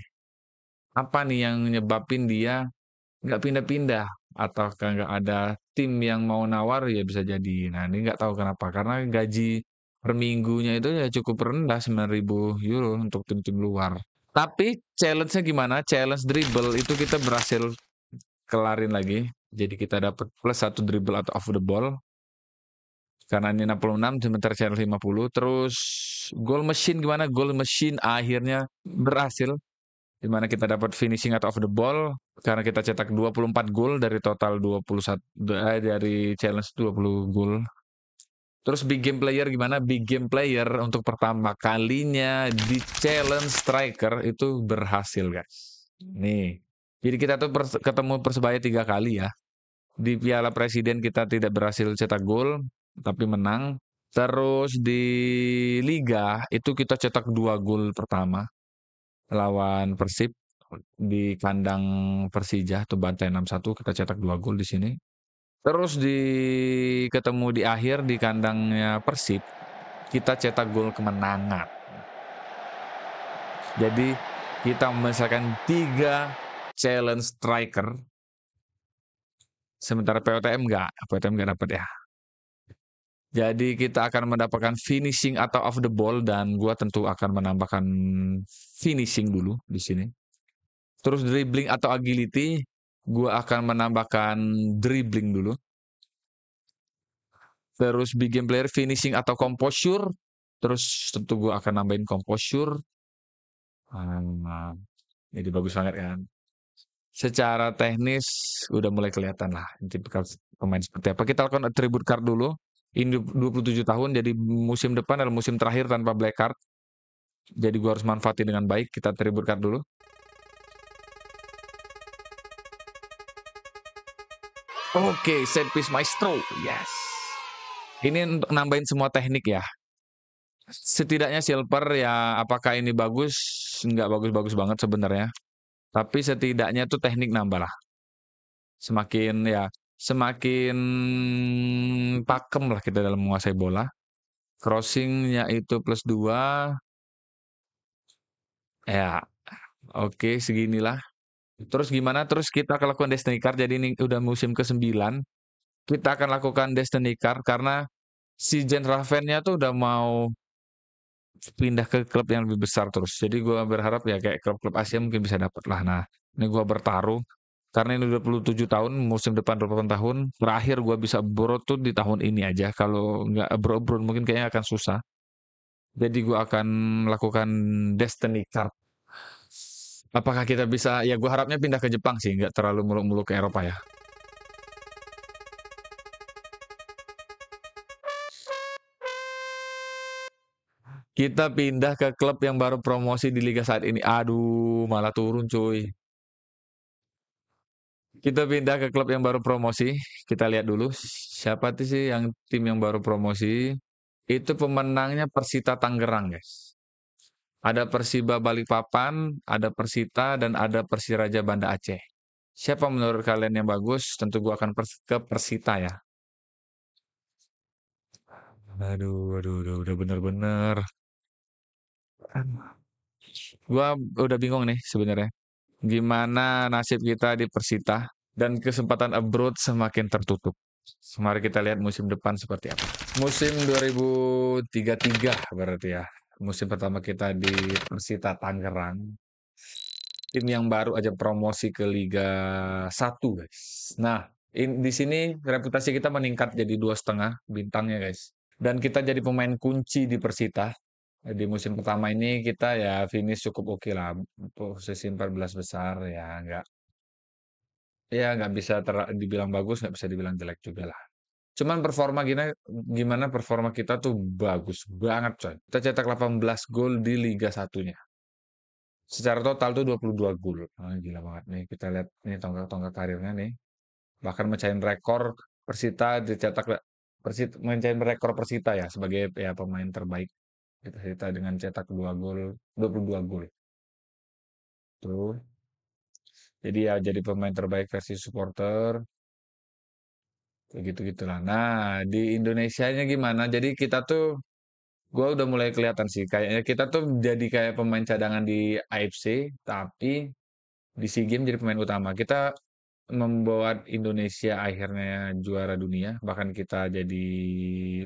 apa nih yang nyebabin dia nggak pindah-pindah atau nggak ada tim yang mau nawar ya bisa jadi. Nah ini nggak tahu kenapa karena gaji per minggunya itu ya cukup rendah 9.000 euro untuk tim-tim luar. Tapi challenge-nya gimana? Challenge dribble itu kita berhasil kelarin lagi. Jadi kita dapat +1 dribble atau off the ball. Karena ini 66, sementara channel 50. Terus goal machine gimana? Goal machine akhirnya berhasil. Di mana kita dapat finishing atau off the ball. Karena kita cetak 24 gol dari total 21, dari challenge 20 gol. Terus big game player gimana? Big game player untuk pertama kalinya di challenge striker itu berhasil guys. Nih. Jadi kita tuh ketemu Persebaya 3 kali ya. Di Piala Presiden kita tidak berhasil cetak gol, tapi menang. Terus di Liga itu kita cetak 2 gol pertama lawan Persib di kandang Persija tuh bantai 6-1, kita cetak 2 gol di sini. Terus ketemu di akhir di kandangnya Persib, kita cetak gol kemenangan. Jadi kita menyelesaikan 3 challenge striker. Sementara POTM nggak dapat ya. Jadi kita akan mendapatkan finishing atau off the ball dan gua tentu akan menambahkan finishing dulu di sini. Terus dribbling atau agility, gua akan menambahkan dribbling dulu. Terus big game player finishing atau composure, terus tentu gua akan nambahin composure. Jadi bagus banget kan. Secara teknis udah mulai kelihatan lah tipikal pemain seperti apa. Kita lakukan attribute card dulu. Ini 27 tahun, jadi musim depan adalah musim terakhir tanpa black card. Jadi gua harus manfaatin dengan baik. Kita attribute card dulu. Oke, set piece maestro. Yes. Ini untuk nambahin semua teknik ya. Setidaknya silver ya, apakah ini bagus? Nggak bagus-bagus banget sebenarnya. Tapi setidaknya tuh teknik nambah lah. Semakin pakem lah kita dalam menguasai bola. Crossingnya itu +2. Ya, oke seginilah. Terus gimana? Terus kita akan lakukan Destiny Card. Jadi ini udah musim ke-9. Kita akan lakukan Destiny Card karena si Jen Raven-nya tuh udah mau pindah ke klub yang lebih besar terus. Jadi gue berharap ya kayak klub-klub Asia mungkin bisa dapat lah. Nah, ini gue bertaruh. Karena ini 27 tahun, musim depan 28 tahun. Terakhir gue bisa abroad tuh di tahun ini aja. Kalau nggak abroad mungkin kayaknya akan susah. Jadi gue akan melakukan Destiny Card. Apakah kita bisa? Ya gue harapnya pindah ke Jepang sih, nggak terlalu muluk-muluk ke Eropa ya. Kita pindah ke klub yang baru promosi di liga saat ini. Aduh, malah turun cuy. Kita pindah ke klub yang baru promosi. Kita lihat dulu siapa tuh sih yang tim yang baru promosi. Itu pemenangnya Persita Tangerang, guys. Ada Persiba Balikpapan, ada Persita, dan ada Persiraja Banda Aceh. Siapa menurut kalian yang bagus? Tentu gua akan ke Persita ya. Aduh, aduh, udah bener-bener. Gua udah bingung nih sebenarnya. Gimana nasib kita di Persita dan kesempatan abroad semakin tertutup. Mari kita lihat musim depan seperti apa. Musim 2033 berarti ya. Musim pertama kita di Persita Tangerang. Tim yang baru aja promosi ke Liga 1, guys. Nah, di sini reputasi kita meningkat jadi 2,5 bintang ya, guys. Dan kita jadi pemain kunci di Persita. Di musim pertama ini kita ya finish cukup oke lah. Posisi 14 besar ya nggak bisa dibilang bagus, nggak bisa dibilang jelek juga lah. Cuman performa gimana performa kita tuh bagus banget coy. Kita cetak 18 gol di Liga Satunya. Secara total tuh 22 gol. Ah, gila banget nih. Kita lihat nih tonggak-tonggak karirnya nih. Bahkan mencahin rekor Persita dicetak mencahin rekor Persita ya sebagai ya pemain terbaik di Persita dengan cetak 2 gol, 22 gol. Tuh. Jadi ya jadi pemain terbaik versi supporter. Kayak gitu-gitulah. Nah, di Indonesianya gimana? Jadi kita tuh gue udah mulai kelihatan sih kayaknya kita tuh jadi kayak pemain cadangan di AFC tapi di SEA Games jadi pemain utama. Kita membuat Indonesia akhirnya juara dunia, bahkan kita jadi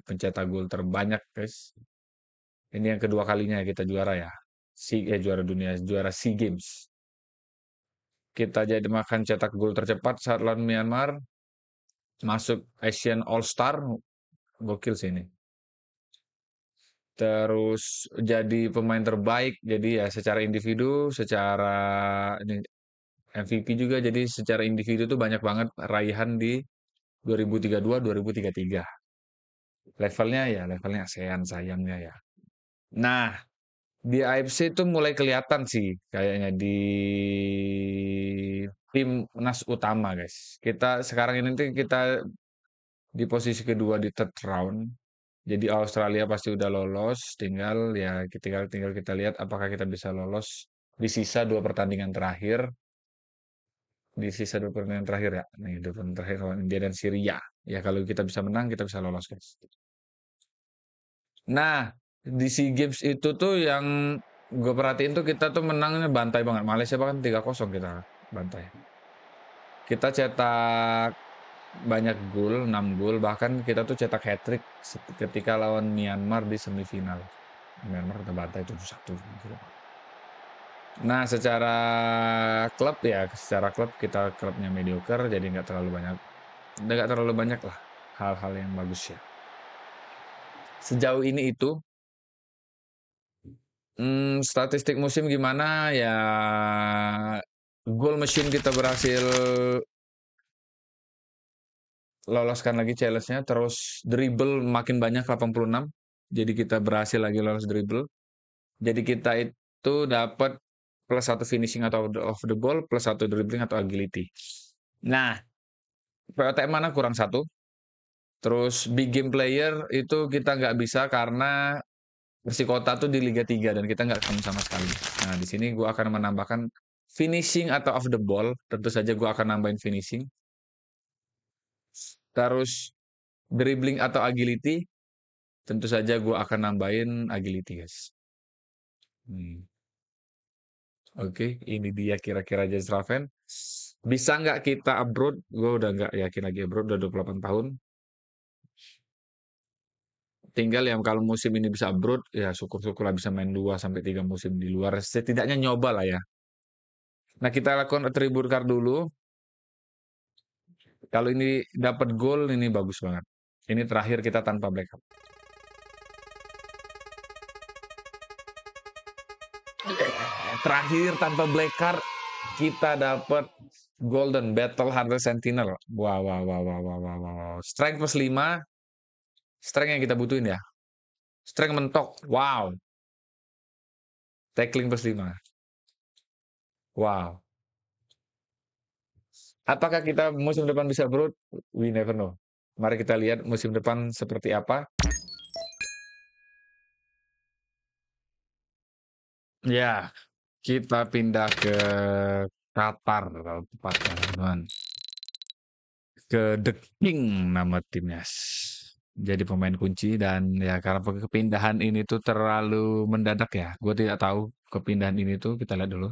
pencetak gol terbanyak, guys. Ini yang kedua kalinya kita juara ya. Juara dunia, juara SEA Games. Kita jadi makan cetak gol tercepat saat lawan Myanmar, masuk Asian All Star, gokil sih ini. Terus jadi pemain terbaik, jadi ya secara individu, secara ini MVP juga, jadi secara individu tuh banyak banget raihan di 2032, 2033. Levelnya ASEAN sayangnya ya. Nah, di AFC itu mulai kelihatan sih kayaknya di timnas utama, guys. Kita sekarang ini tuh kita di posisi kedua di third round. Jadi Australia pasti udah lolos, tinggal kita lihat apakah kita bisa lolos di sisa 2 pertandingan terakhir. Di sisa 2 pertandingan terakhir ya. Nih, 2 pertandingan terakhir lawan India dan Syria. Ya kalau kita bisa menang, kita bisa lolos, guys. Nah, di SEA Games itu tuh yang gue perhatiin tuh kita tuh menangnya bantai banget. Malaysia bahkan 3-0 kita bantai. Kita cetak banyak gol, 6 gol, bahkan kita tuh cetak hat-trick ketika lawan Myanmar di semifinal. Myanmar kita bantai 7-1. Nah, secara klub kita klubnya mediocre, jadi nggak terlalu banyak lah hal-hal yang bagus ya. Sejauh ini itu statistik musim gimana ya, goal machine kita berhasil loloskan lagi challenge-nya, terus dribble makin banyak 86. Jadi kita berhasil lagi lolos dribble. Jadi kita itu dapat +1 finishing atau of the ball, +1 dribbling atau agility. Nah, POTM mana kurang 1. Terus big game player itu kita nggak bisa karena Persikota tuh di Liga 3 dan kita nggak ketemu sama sekali. Nah, di sini gue akan menambahkan finishing atau off the ball. Tentu saja gue akan nambahin finishing. Terus dribbling atau agility. Tentu saja gue akan nambahin agility, guys. Oke, ini dia kira-kira Jens Raven. Bisa nggak kita abroad? Gue udah nggak yakin lagi abroad, udah 28 tahun. Tinggal ya kalau musim ini bisa abroad, ya syukur-syukur lah bisa main 2 sampai 3 musim di luar. Setidaknya nyoba lah ya. Nah, kita lakukan attribute card dulu. Kalau ini dapat gol ini bagus banget. Ini terakhir kita tanpa backup. Terakhir tanpa black card kita dapat golden battle harder sentinel. Wow, wow, wow, wow, wow, wow, wow. Strength plus 5. Strength yang kita butuhin ya. Strength mentok. Wow. Tackling plus 5. Wow. Apakah kita musim depan bisa brute? We never know. Mari kita lihat musim depan seperti apa. Ya, kita pindah ke Qatar kalau tepatnya, teman. Ke The King nama timnya. Jadi pemain kunci dan ya karena kepindahan ini tuh terlalu mendadak ya. Gue tidak tahu kepindahan ini tuh, kita lihat dulu.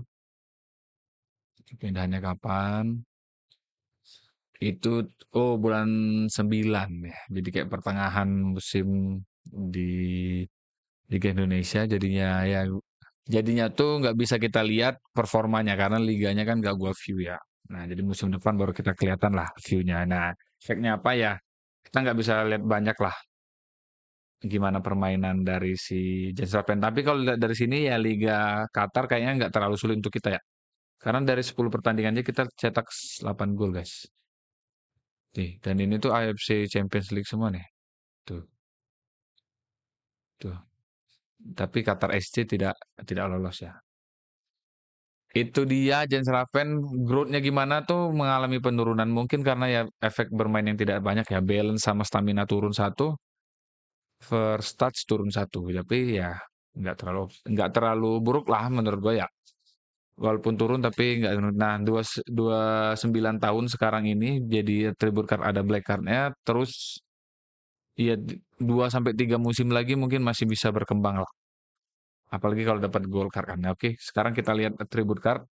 Kepindahannya kapan? Itu bulan 9 ya. Jadi kayak pertengahan musim di Liga Indonesia jadinya tuh nggak bisa kita lihat performanya karena liganya kan nggak gua view ya. Nah, jadi musim depan baru kita kelihatan lah view-nya. Nah, efeknya apa ya? Kita nggak bisa lihat banyak lah gimana permainan dari si Jens Rappen. Tapi kalau lihat dari sini ya Liga Qatar kayaknya nggak terlalu sulit untuk kita ya. Karena dari 10 pertandingannya kita cetak 8 gol, guys. Nih, dan ini tuh AFC Champions League semua nih. Tuh, tuh. Tapi Qatar SC tidak lolos ya. Itu dia Jens Raven growth-nya gimana tuh mengalami penurunan mungkin karena ya efek bermain yang tidak banyak ya, balance sama stamina turun satu, first touch turun satu, tapi ya nggak terlalu buruk lah menurut gue ya. Walaupun turun tapi nggak, nah 29 tahun sekarang ini jadi tribute card ada black card-nya terus ya 2 sampai 3 musim lagi mungkin masih bisa berkembang lah. Apalagi kalau dapat gold card kan. Oke, sekarang kita lihat attribute card.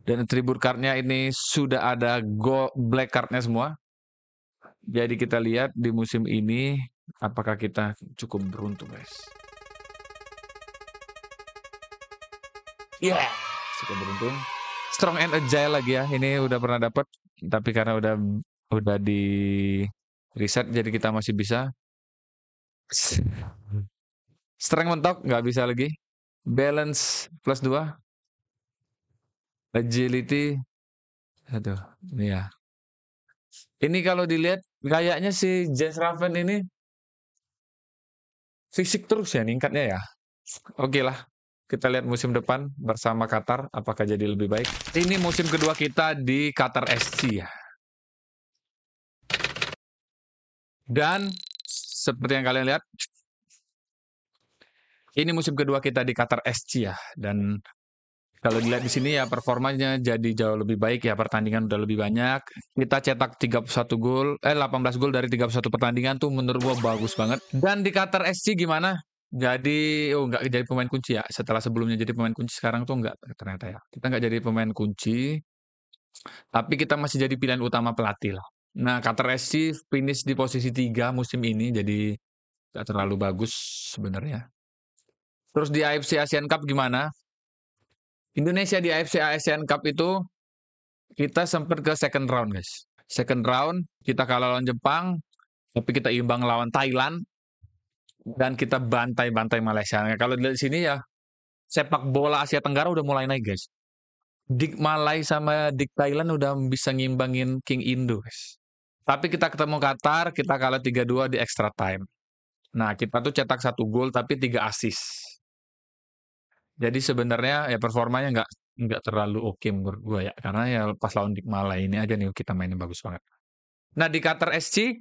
Dan attribute card-nya ini sudah ada black card-nya semua. Jadi kita lihat di musim ini apakah kita cukup beruntung, guys. Iya, cukup beruntung. Strong and agile lagi ya. Ini udah pernah dapat, tapi karena udah di reset jadi kita masih bisa. Strength mentok nggak bisa lagi. Balance plus 2. Agility. Aduh, ini ya. Ini kalau dilihat kayaknya si Jens Raven ini fisik terus ya ningkatnya ya. Oke lah, kita lihat musim depan bersama Qatar apakah jadi lebih baik. Ini musim kedua kita di Qatar SC ya. Dan seperti yang kalian lihat, ini musim kedua kita di Qatar SC ya. Dan kalau dilihat di sini ya performanya jadi jauh lebih baik ya, pertandingan udah lebih banyak. Kita cetak 18 gol dari 31 pertandingan tuh menurut gua bagus banget. Dan di Qatar SC gimana? Jadi nggak jadi pemain kunci ya. Setelah sebelumnya jadi pemain kunci sekarang tuh nggak ternyata ya. Kita nggak jadi pemain kunci, tapi kita masih jadi pilihan utama pelatih lah. Nah, Qatar SC finish di posisi 3 musim ini jadi nggak terlalu bagus sebenarnya. Terus di AFC Asian Cup gimana? Indonesia di AFC Asian Cup itu kita sempat ke second round, guys. Second round kita kalah lawan Jepang, tapi kita imbang lawan Thailand dan kita bantai-bantai Malaysia. Nah, kalau di sini ya sepak bola Asia Tenggara udah mulai naik, guys. Dik Malai sama Dik Thailand udah bisa ngimbangin King Indo, guys. Tapi kita ketemu Qatar, kita kalah 3-2 di extra time. Nah, kita tuh cetak 1 gol tapi 3 assist. Jadi sebenarnya ya performanya nggak terlalu oke menurut gue ya. Karena ya pas lawan Dik Malai ini aja nih kita mainnya bagus banget. Nah, di Qatar SC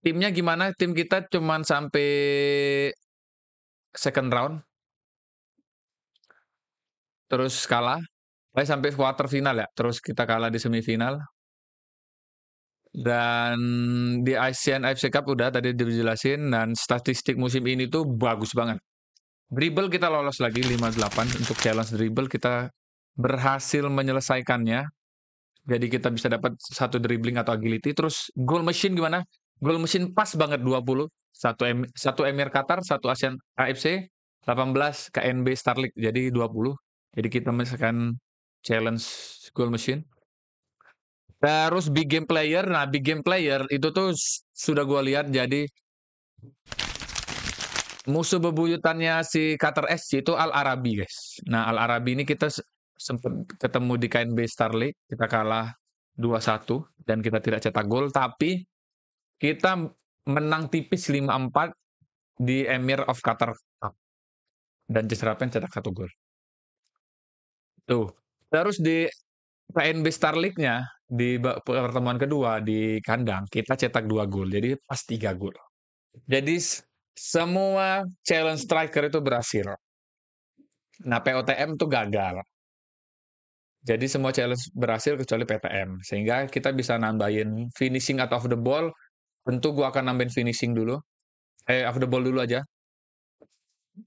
timnya gimana? Tim kita cuman sampai second round. Terus kalah. Sampai quarter final ya. Terus kita kalah di semifinal. Dan di ASEAN AFC Cup udah tadi dijelasin. Dan statistik musim ini tuh bagus banget. Dribble kita lolos lagi 58 untuk challenge dribble. Kita berhasil menyelesaikannya. Jadi kita bisa dapat 1 dribbling atau agility. Terus goal machine gimana? Goal machine pas banget 20. 1 Emir Qatar, 1 ASEAN AFC, 18 KNB Starlink. Jadi 20. Jadi kita menyelesaikan challenge goal machine. Terus big game player, nah big game player itu tuh sudah gue lihat jadi musuh bebuyutannya si Qatar SC itu Al Arabi guys. Nah Al Arabi ini kita sempat ketemu di KNB Star League, kita kalah 2-1 dan kita tidak cetak gol, tapi kita menang tipis 5-4 di Emir of Qatar Cup dan Jesrapen cetak 1 gol. Tuh. Terus di KNB Star League-nya di pertemuan kedua di kandang kita cetak 2 gol. Jadi pas 3 gol. Jadi semua challenge striker itu berhasil. Nah, POTM tuh gagal. Jadi semua challenge berhasil kecuali PTM. Sehingga kita bisa nambahin finishing atau off the ball. Tentu gua akan nambahin finishing dulu. Off the ball dulu aja.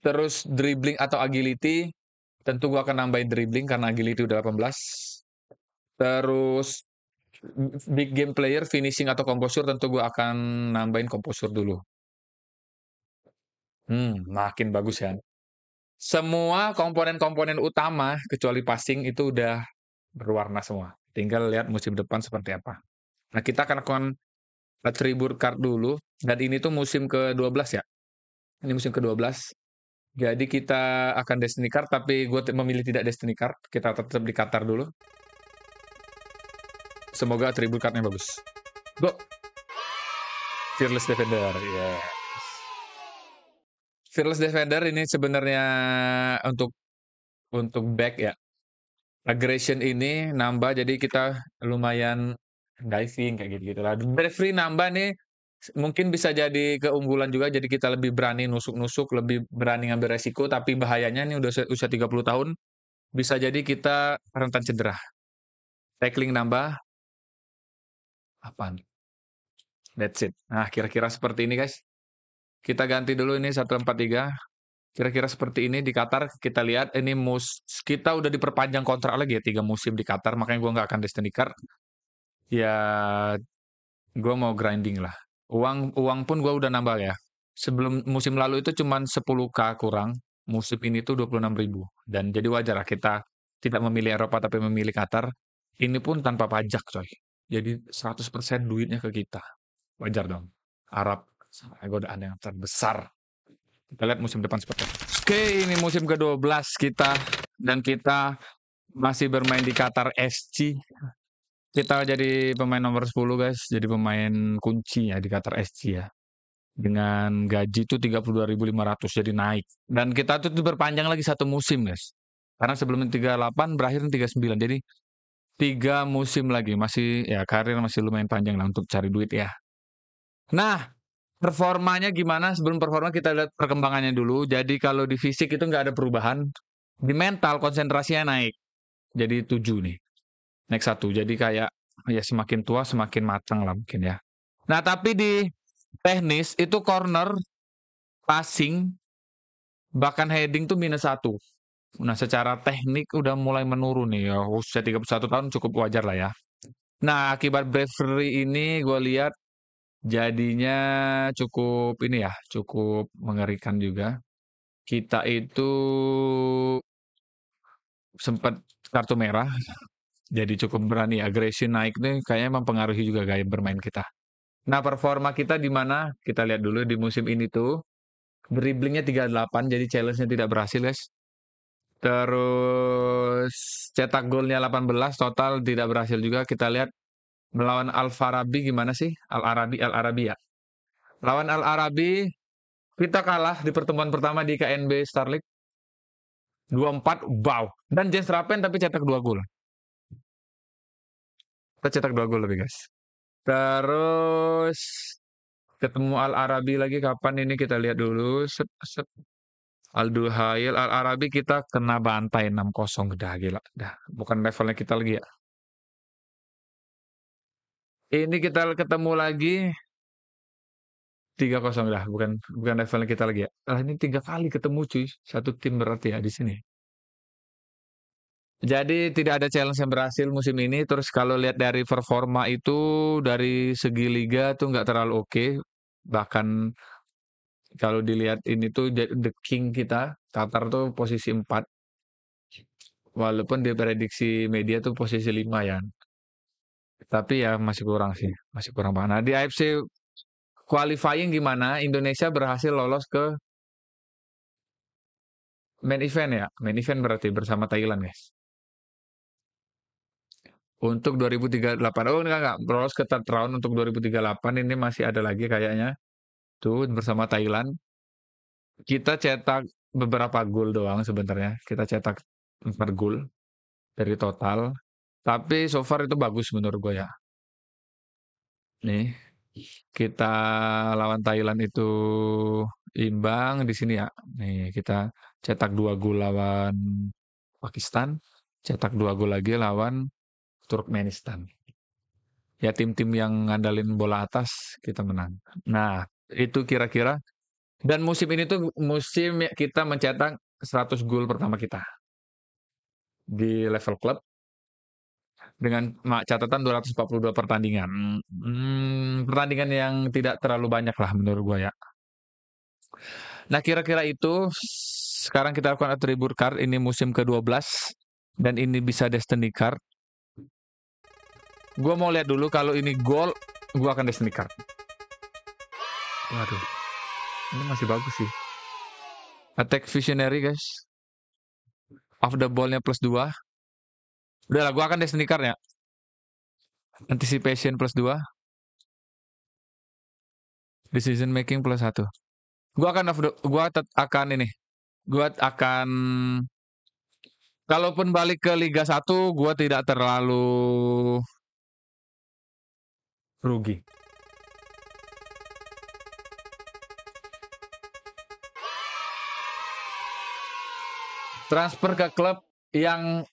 Terus dribbling atau agility. Tentu gua akan nambahin dribbling karena agility udah 18. Terus big game player, finishing atau composure tentu gue akan nambahin composure dulu. Makin bagus ya. Semua komponen-komponen utama kecuali passing itu udah berwarna semua. Tinggal lihat musim depan seperti apa. Nah, kita akan lakukan attribute card dulu. Dan ini tuh musim ke-12 ya. Ini musim ke-12. Jadi kita akan destiny card, tapi gue memilih tidak destiny card. Kita tetap di Qatar dulu. Semoga attribute cardnya bagus. Go! Fearless Defender, ya. Fearless Defender ini sebenarnya untuk back ya. Aggression ini nambah, jadi kita lumayan diving kayak gitu-gitu lah. Bravery nambah nih, mungkin bisa jadi keunggulan juga, jadi kita lebih berani nusuk-nusuk, lebih berani ngambil resiko, tapi bahayanya nih udah usia 30 tahun, bisa jadi kita rentan cedera. Tackling nambah, apaan? That's it. Nah, kira-kira seperti ini guys. Kita ganti dulu ini 143. Kira-kira seperti ini di Qatar. Kita lihat ini kita udah diperpanjang kontrak lagi ya 3 musim di Qatar, makanya gue nggak akan destiny card. Ya, gue mau grinding lah. Uang pun gue udah nambah ya. Sebelum musim lalu itu cuma 10K kurang. Musim ini tuh 26.000. Dan jadi wajar lah kita tidak memilih Eropa tapi memilih Qatar. Ini pun tanpa pajak coy. Jadi 100% duitnya ke kita. Wajar dong. Arab godaan yang terbesar. Kita lihat musim depan seperti apa. Oke, ini musim ke-12 kita. Dan kita masih bermain di Qatar SC. Kita jadi pemain nomor 10 guys. Jadi pemain kunci ya di Qatar SC ya. Dengan gaji itu 32.500 jadi naik. Dan kita tuh berpanjang lagi 1 musim guys. Karena sebelum 38 berakhir 39. Jadi 3 musim lagi. Masih ya karir masih lumayan panjang lah untuk cari duit ya. Nah, performanya gimana? Sebelum performa kita lihat perkembangannya dulu. Jadi kalau di fisik itu nggak ada perubahan. Di mental konsentrasinya naik. Jadi 7 nih. Naik 1. Jadi kayak ya semakin tua semakin matang lah mungkin ya. Nah, tapi di teknis itu corner, passing, bahkan heading tuh -1. Nah, secara teknik udah mulai menurun nih ya. Usia 31 tahun cukup wajar lah ya. Nah, akibat bravery ini gue lihat jadinya cukup ini ya, cukup mengerikan juga. Kita itu sempat kartu merah, jadi cukup berani. Agresi naik nih kayaknya mempengaruhi juga gaya bermain kita. Nah, performa kita di mana? Kita lihat dulu di musim ini tuh. Dribblingnya 38, jadi challenge-nya tidak berhasil guys. Terus cetak golnya 18, total tidak berhasil juga. Kita lihat melawan Al-Farabi gimana sih? Al-Arabi ya. Lawan Al-Arabi kita kalah di pertemuan pertama di KNB Star League 2-4, wow. Dan Jens Rapen tapi cetak 2 gol. Kita cetak 2 gol lebih guys. Terus ketemu Al-Arabi lagi kapan ini kita lihat dulu. Al-Duhail, Al-Arabi kita kena bantai 6-0. Dah gila. Dah bukan levelnya kita lagi ya. Ini kita ketemu lagi 3-0 dah, bukan levelnya kita lagi ya. Ini 3 kali ketemu cuy, satu tim berarti ya di sini. Jadi tidak ada challenge yang berhasil musim ini. Terus kalau lihat dari performa itu dari segi liga tuh nggak terlalu oke. Bahkan kalau dilihat ini tuh the king kita, Qatar tuh posisi 4. Walaupun diprediksi media tuh posisi 5 ya. Tapi ya masih kurang sih, masih kurang banget. Nah, di AFC qualifying gimana? Indonesia berhasil lolos ke main event ya. Main event berarti bersama Thailand, guys. Untuk 2038. Oh, enggak. Lolos ke third round untuk 2038 ini masih ada lagi kayaknya. Tuh bersama Thailand. Kita cetak beberapa gol doang sebenarnya. Kita cetak 4 gol dari total. Tapi so far itu bagus menurut gue ya. Nih, kita lawan Thailand itu imbang di sini ya. Nih, kita cetak 2 gol lawan Pakistan, cetak 2 gol lagi lawan Turkmenistan. Ya tim-tim yang ngandalin bola atas kita menang. Nah, itu kira-kira dan musim ini tuh musim kita mencetak 100 gol pertama kita di level klub dengan catatan 242 pertandingan. Pertandingan yang tidak terlalu banyak lah menurut gua ya. Nah, kira-kira itu sekarang kita lakukan attribute card ini musim ke-12 dan ini bisa destiny card. Gua mau lihat dulu kalau ini gol, gua akan destiny card. Waduh, ini masih bagus sih. Attack visionary guys. Off the ball-nya +2. Udah lah, gua akan destiny card ya. Anticipation +2. Decision making +1. Gua akan akan ini. Gua akan kalaupun balik ke Liga 1, gua tidak terlalu rugi. Transfer ke klub yang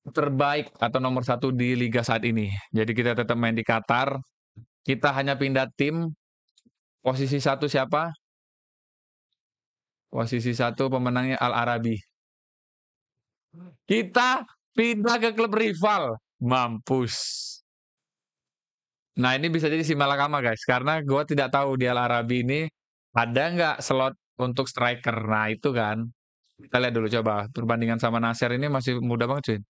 terbaik atau nomor 1 di Liga saat ini. Jadi kita tetap main di Qatar. Kita hanya pindah tim. Posisi 1 siapa? Posisi 1 pemenangnya Al Arabi. Kita pindah ke klub rival. Mampus. Nah, ini bisa jadi si Malakama guys, karena gue tidak tahu di Al Arabi ini ada nggak slot untuk striker. Nah, itu kan. Kita lihat dulu coba. Perbandingan sama Nasser ini masih mudah banget cuy.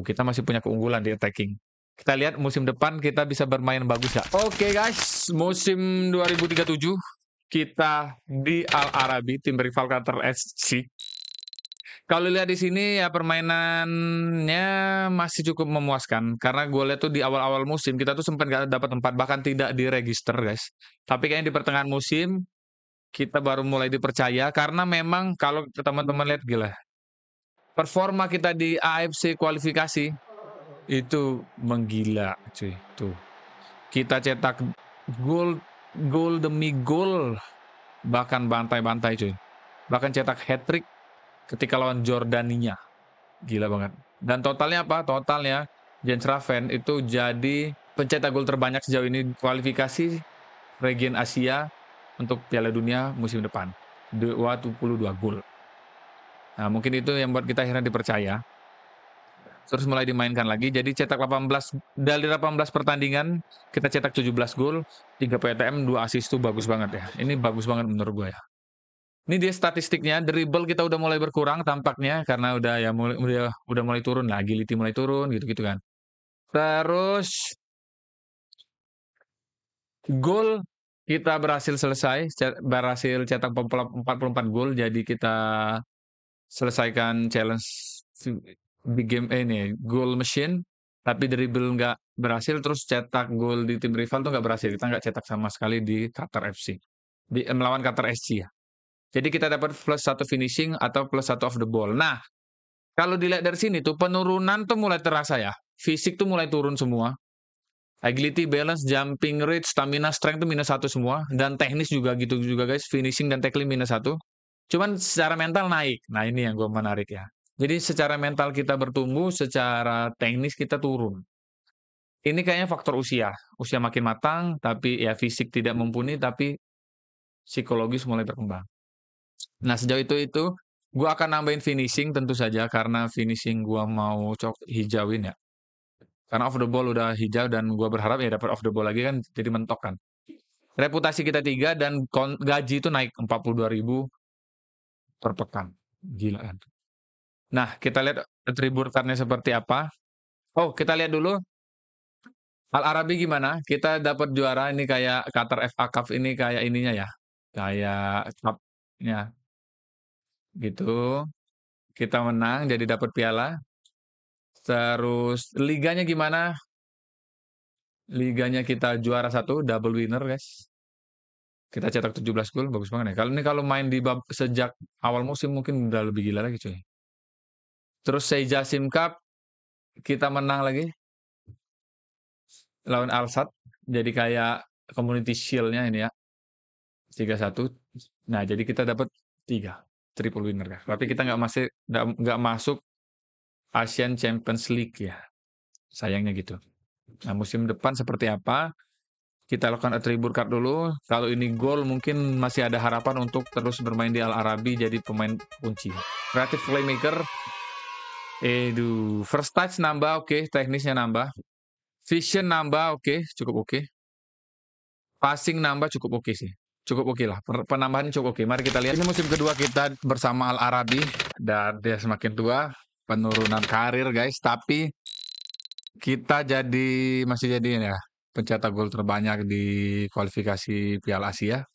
Kita masih punya keunggulan di attacking. Kita lihat musim depan kita bisa bermain bagus ya. Oke guys, musim 2037 kita di Al Arabi, tim rival Qatar SC. Kalau lihat di sini ya permainannya masih cukup memuaskan karena gue lihat tuh di awal-awal musim kita tuh sempat nggak dapat tempat bahkan tidak diregister guys. Tapi kayaknya di pertengahan musim kita baru mulai dipercaya karena memang kalau teman-teman lihat gila performa kita di AFC kualifikasi itu menggila cuy tuh. Kita cetak gol demi gol bahkan bantai-bantai cuy. Bahkan cetak hat-trick ketika lawan Jordania. Gila banget. Dan totalnya apa? Totalnya Jens Raven itu jadi pencetak gol terbanyak sejauh ini kualifikasi region Asia untuk Piala Dunia musim depan. 22 gol. Nah, mungkin itu yang buat kita akhirnya dipercaya. Terus mulai dimainkan lagi. Jadi cetak 18 dari 18 pertandingan kita cetak 17 gol, 3 PTM, 2 assist itu bagus banget ya. Ini bagus banget menurut gue ya. Ini dia statistiknya, dribble kita udah mulai berkurang tampaknya karena udah ya udah mulai turun lah, agility mulai turun gitu-gitu kan. Terus gol kita berhasil selesai, berhasil cetak 44 gol, jadi kita selesaikan challenge big game ini goal machine, tapi dribble nggak berhasil, terus cetak gol di tim rival tuh nggak berhasil. Kita nggak cetak sama sekali di Qatar FC, melawan Qatar SC ya. Jadi kita dapat +1 finishing atau +1 off the ball. Nah, kalau dilihat dari sini tuh penurunan tuh mulai terasa ya. Fisik tuh mulai turun semua. Agility, balance, jumping rate, stamina, strength tuh -1 semua. Dan teknis juga gitu juga guys. Finishing dan tackling -1. Cuman secara mental naik. Nah ini yang gue menarik ya. Jadi secara mental kita bertumbuh, secara teknis kita turun. Ini kayaknya faktor usia. Usia makin matang, tapi ya fisik tidak mumpuni, tapi psikologis mulai berkembang. Nah, sejauh itu gua akan nambahin finishing tentu saja karena finishing gua mau hijauin ya. Karena off the ball udah hijau dan gua berharap ya dapat off the ball lagi kan jadi mentok kan. Reputasi kita 3 dan gaji itu naik 42.000 per pekan. Gila kan. Nah, kita lihat atribut card-nya seperti apa. Oh, kita lihat dulu Al Arabi gimana? Kita dapat juara ini kayak Qatar FA Cup ini kayak ininya ya. Kayak cupnya gitu. Kita menang jadi dapat piala. Terus liganya gimana? Liganya kita juara 1, double winner, guys. Kita cetak 17 gol, bagus banget ya. Kalau ini kalau main di sejak awal musim mungkin udah lebih gila lagi, cuy. Terus Seijasim Cup kita menang lagi lawan Al Sadd. Jadi kayak community shield-nya ini ya. 3-1. Nah, jadi kita dapat 3 triple winner kan. Tapi kita nggak masuk Asian Champions League ya. Sayangnya gitu. Nah, musim depan seperti apa? Kita lakukan attribute card dulu. Kalau ini gol mungkin masih ada harapan untuk terus bermain di Al Arabi jadi pemain kunci. Creative playmaker. First touch nambah oke, teknisnya nambah. Vision nambah oke, cukup oke. Passing nambah cukup oke sih. Cukup oke lah. Penambahan cukup oke. Mari kita lihat. Ini musim kedua kita bersama Al Arabi dan dia semakin tua, penurunan karir guys, tapi kita masih jadi ya pencetak gol terbanyak di kualifikasi Piala Asia.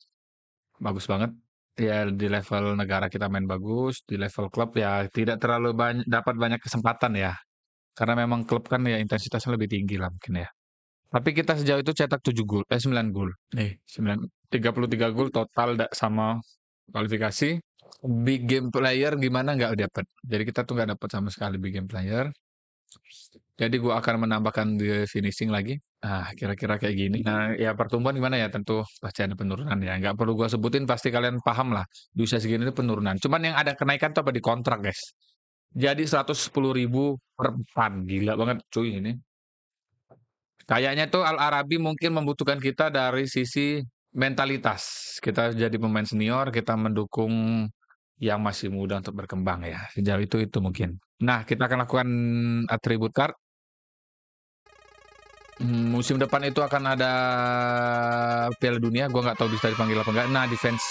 Bagus banget. Ya di level negara kita main bagus, di level klub ya tidak terlalu dapat banyak kesempatan ya. Karena memang klub kan ya intensitasnya lebih tinggi lah mungkin ya. Tapi kita sejauh itu cetak 7 gol, 9 gol. 33 gol total sama kualifikasi. Big game player gimana nggak dapat. Jadi kita tuh nggak dapat sama sekali big game player. Jadi gua akan menambahkan di finishing lagi. Nah, kira-kira kayak gini. Nah, ya pertumbuhan gimana ya? Tentu pasti ada penurunan ya. Nggak perlu gua sebutin, pasti kalian paham lah. Di usia segini itu penurunan. Cuman yang ada kenaikan tuh apa di kontrak, guys. Jadi 110.000 per pekan. Gila banget cuy ini. Kayaknya tuh Al Arabi mungkin membutuhkan kita dari sisi mentalitas. Kita jadi pemain senior, kita mendukung yang masih muda untuk berkembang ya. Sejauh itu mungkin. Nah, kita akan lakukan attribute card. Musim depan itu akan ada Piala Dunia. Gua nggak tahu bisa dipanggil apa enggak. Nah, defense.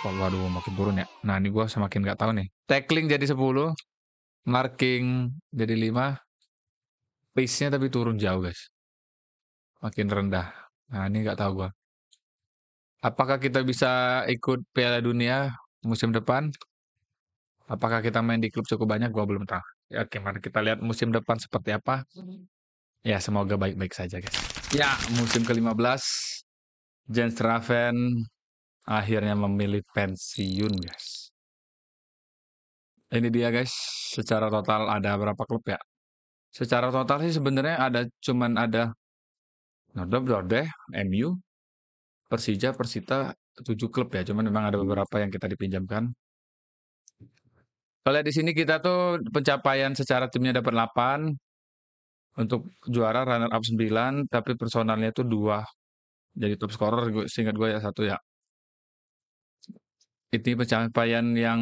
Waduh, makin turun ya. Nah, ini gua semakin nggak tahu nih. Tackling jadi 10. Marking jadi 5. Pace-nya tapi turun jauh, guys. Makin rendah. Nah, ini nggak tahu gua. Apakah kita bisa ikut Piala Dunia musim depan? Apakah kita main di klub cukup banyak? Gua belum tahu. Ya, oke, mari kita lihat musim depan seperti apa. Ya, semoga baik-baik saja, guys. Ya, musim ke-15, Jens Raven akhirnya memilih pensiun, guys. Ini dia, guys. Secara total ada berapa klub ya? Secara total sih sebenarnya cuman ada Nordop, MU, Persija, Persita, 7 klub ya. Cuman memang ada beberapa yang kita dipinjamkan. Kalau di sini kita tuh pencapaian secara timnya dapat 8, untuk juara runner up 9, tapi personalnya itu 2. Jadi top scorer seingat gue ya 1 ya. Itu pencapaian yang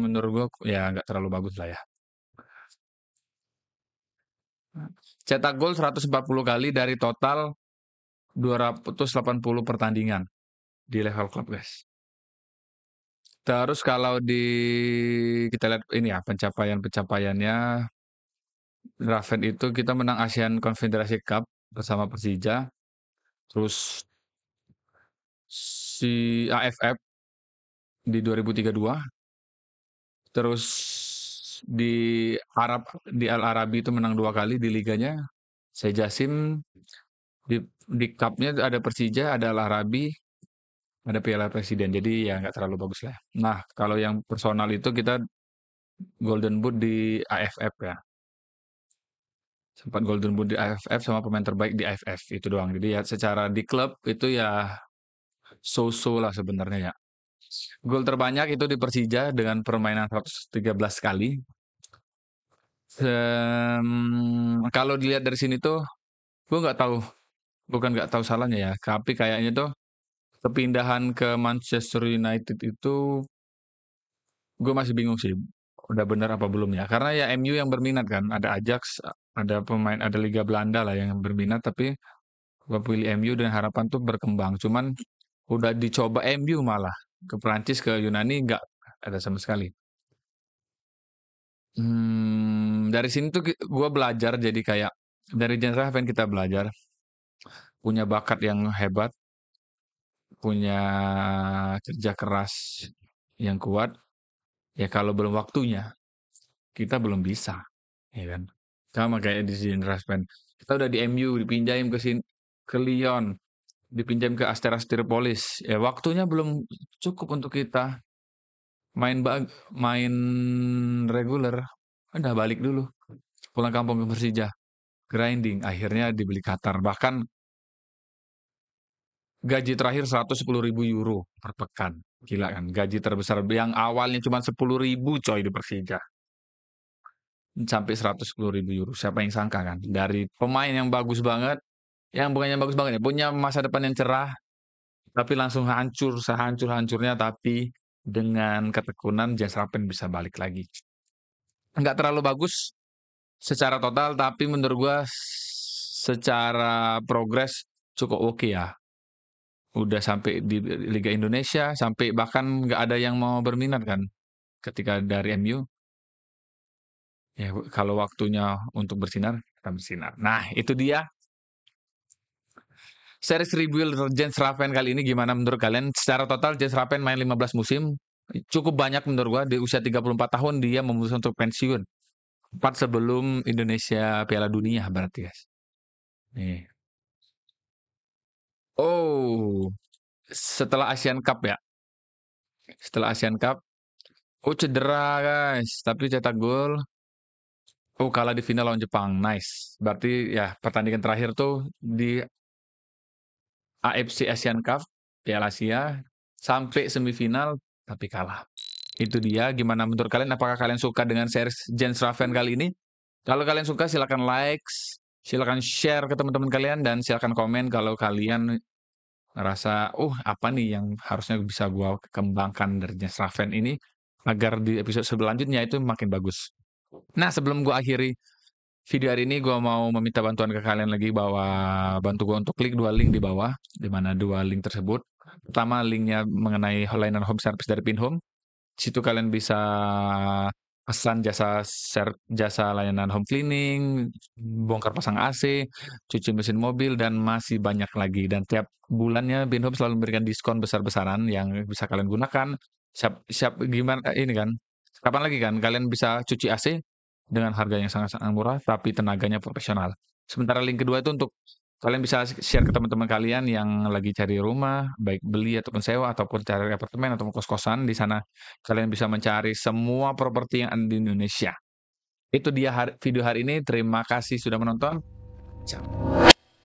menurut gue ya nggak terlalu bagus lah ya. Cetak gol 140 kali dari total 280 pertandingan di level klub, guys. Terus kalau kita lihat ini ya pencapaiannya Raven itu kita menang Asian Confederation Cup bersama Persija. Terus si AFF di 2032. Terus di Al Arabi itu menang 2 kali di liganya. Seijasim di cupnya ada Persija, ada Al Arabi, ada Piala Presiden. Jadi ya nggak terlalu bagus lah. Nah, kalau yang personal itu kita Golden Boot di AFF ya. Sempat Golden Boot di AFF sama pemain terbaik di AFF itu doang. Jadi ya secara di klub itu ya so-so lah sebenarnya ya. Gol terbanyak itu di Persija dengan permainan 113 kali. Kalau dilihat dari sini tuh, gue nggak tahu, bukan nggak tahu salahnya ya, tapi kayaknya tuh kepindahan ke Manchester United itu gue masih bingung sih, udah benar apa belum ya? Karena ya MU yang berminat kan, ada Ajax, ada pemain, ada Liga Belanda lah yang berminat, tapi gue pilih MU dan harapan tuh berkembang. Cuman udah dicoba MU malah ke Prancis, ke Yunani nggak ada sama sekali. Dari sini tuh gue belajar jadi kayak Dari Jens Raven kita belajar punya bakat yang hebat, punya kerja keras yang kuat. Ya kalau belum waktunya, kita belum bisa, ya kan? Sama kayak di Jens Raven. Kita udah di MU, dipinjain ke sini, ke Lyon, dipinjam ke Astera Tirpolis. Ya waktunya belum cukup untuk kita main reguler. Udah balik dulu, pulang kampung ke Persija, grinding. Akhirnya dibeli Qatar. Bahkan gaji terakhir 110.000 euro per pekan. Gila kan, gaji terbesar yang awalnya cuma 10.000 coy di Persija. Sampai 110.000 euro. Siapa yang sangka kan? Dari pemain yang bagus banget, yang bukannya bagus banget ya, punya masa depan yang cerah, tapi langsung hancur, sehancur-hancurnya, tapi dengan ketekunan Jens Rappen bisa balik lagi. Nggak terlalu bagus secara total, tapi menurut gua secara progres cukup oke ya. Udah sampai di Liga Indonesia, sampai bahkan nggak ada yang mau berminat kan ketika dari MU. Ya kalau waktunya untuk bersinar, kita bersinar. Nah itu dia series rebuild Jens Rappen kali ini. Gimana menurut kalian? Secara total Jens Rappen main 15 musim. Cukup banyak menurut gua. Di usia 34 tahun dia memutuskan untuk pensiun. 4 sebelum Indonesia Piala Dunia berarti guys. Nih. Oh, setelah Asian Cup ya. Setelah Asian Cup, oh cedera guys, tapi cetak gol. Oh kalah di final lawan Jepang, nice. Berarti ya pertandingan terakhir tuh di AFC Asian Cup, Piala Asia, sampai semifinal tapi kalah. Itu dia. Gimana menurut kalian? Apakah kalian suka dengan series Jens Raffen kali ini? Kalau kalian suka silakan like, silakan share ke teman-teman kalian, dan silakan komen kalau kalian ngerasa, apa nih yang harusnya bisa gua kembangkan dari Jens Raffen ini agar di episode selanjutnya itu makin bagus. Nah, sebelum gua akhiri video hari ini, gua mau meminta bantuan ke kalian lagi, bahwa bantu gua untuk klik 2 link di bawah, di mana 2 link tersebut. Pertama, linknya mengenai layanan home service dari Pinhome. Di situ kalian bisa pesan jasa layanan home cleaning, bongkar pasang AC, cuci mesin mobil, dan masih banyak lagi. Dan tiap bulannya Pinhome selalu memberikan diskon besar-besaran yang bisa kalian gunakan. Siap gimana ini kan? Kapan lagi kan kalian bisa cuci AC dengan harga yang sangat-sangat murah tapi tenaganya profesional. Sementara link kedua itu untuk kalian bisa share ke teman-teman kalian yang lagi cari rumah, baik beli ataupun sewa, ataupun cari apartemen ataupun kos-kosan. Di sana kalian bisa mencari semua properti yang ada di Indonesia. Itu dia video hari ini. Terima kasih sudah menonton. Ciao.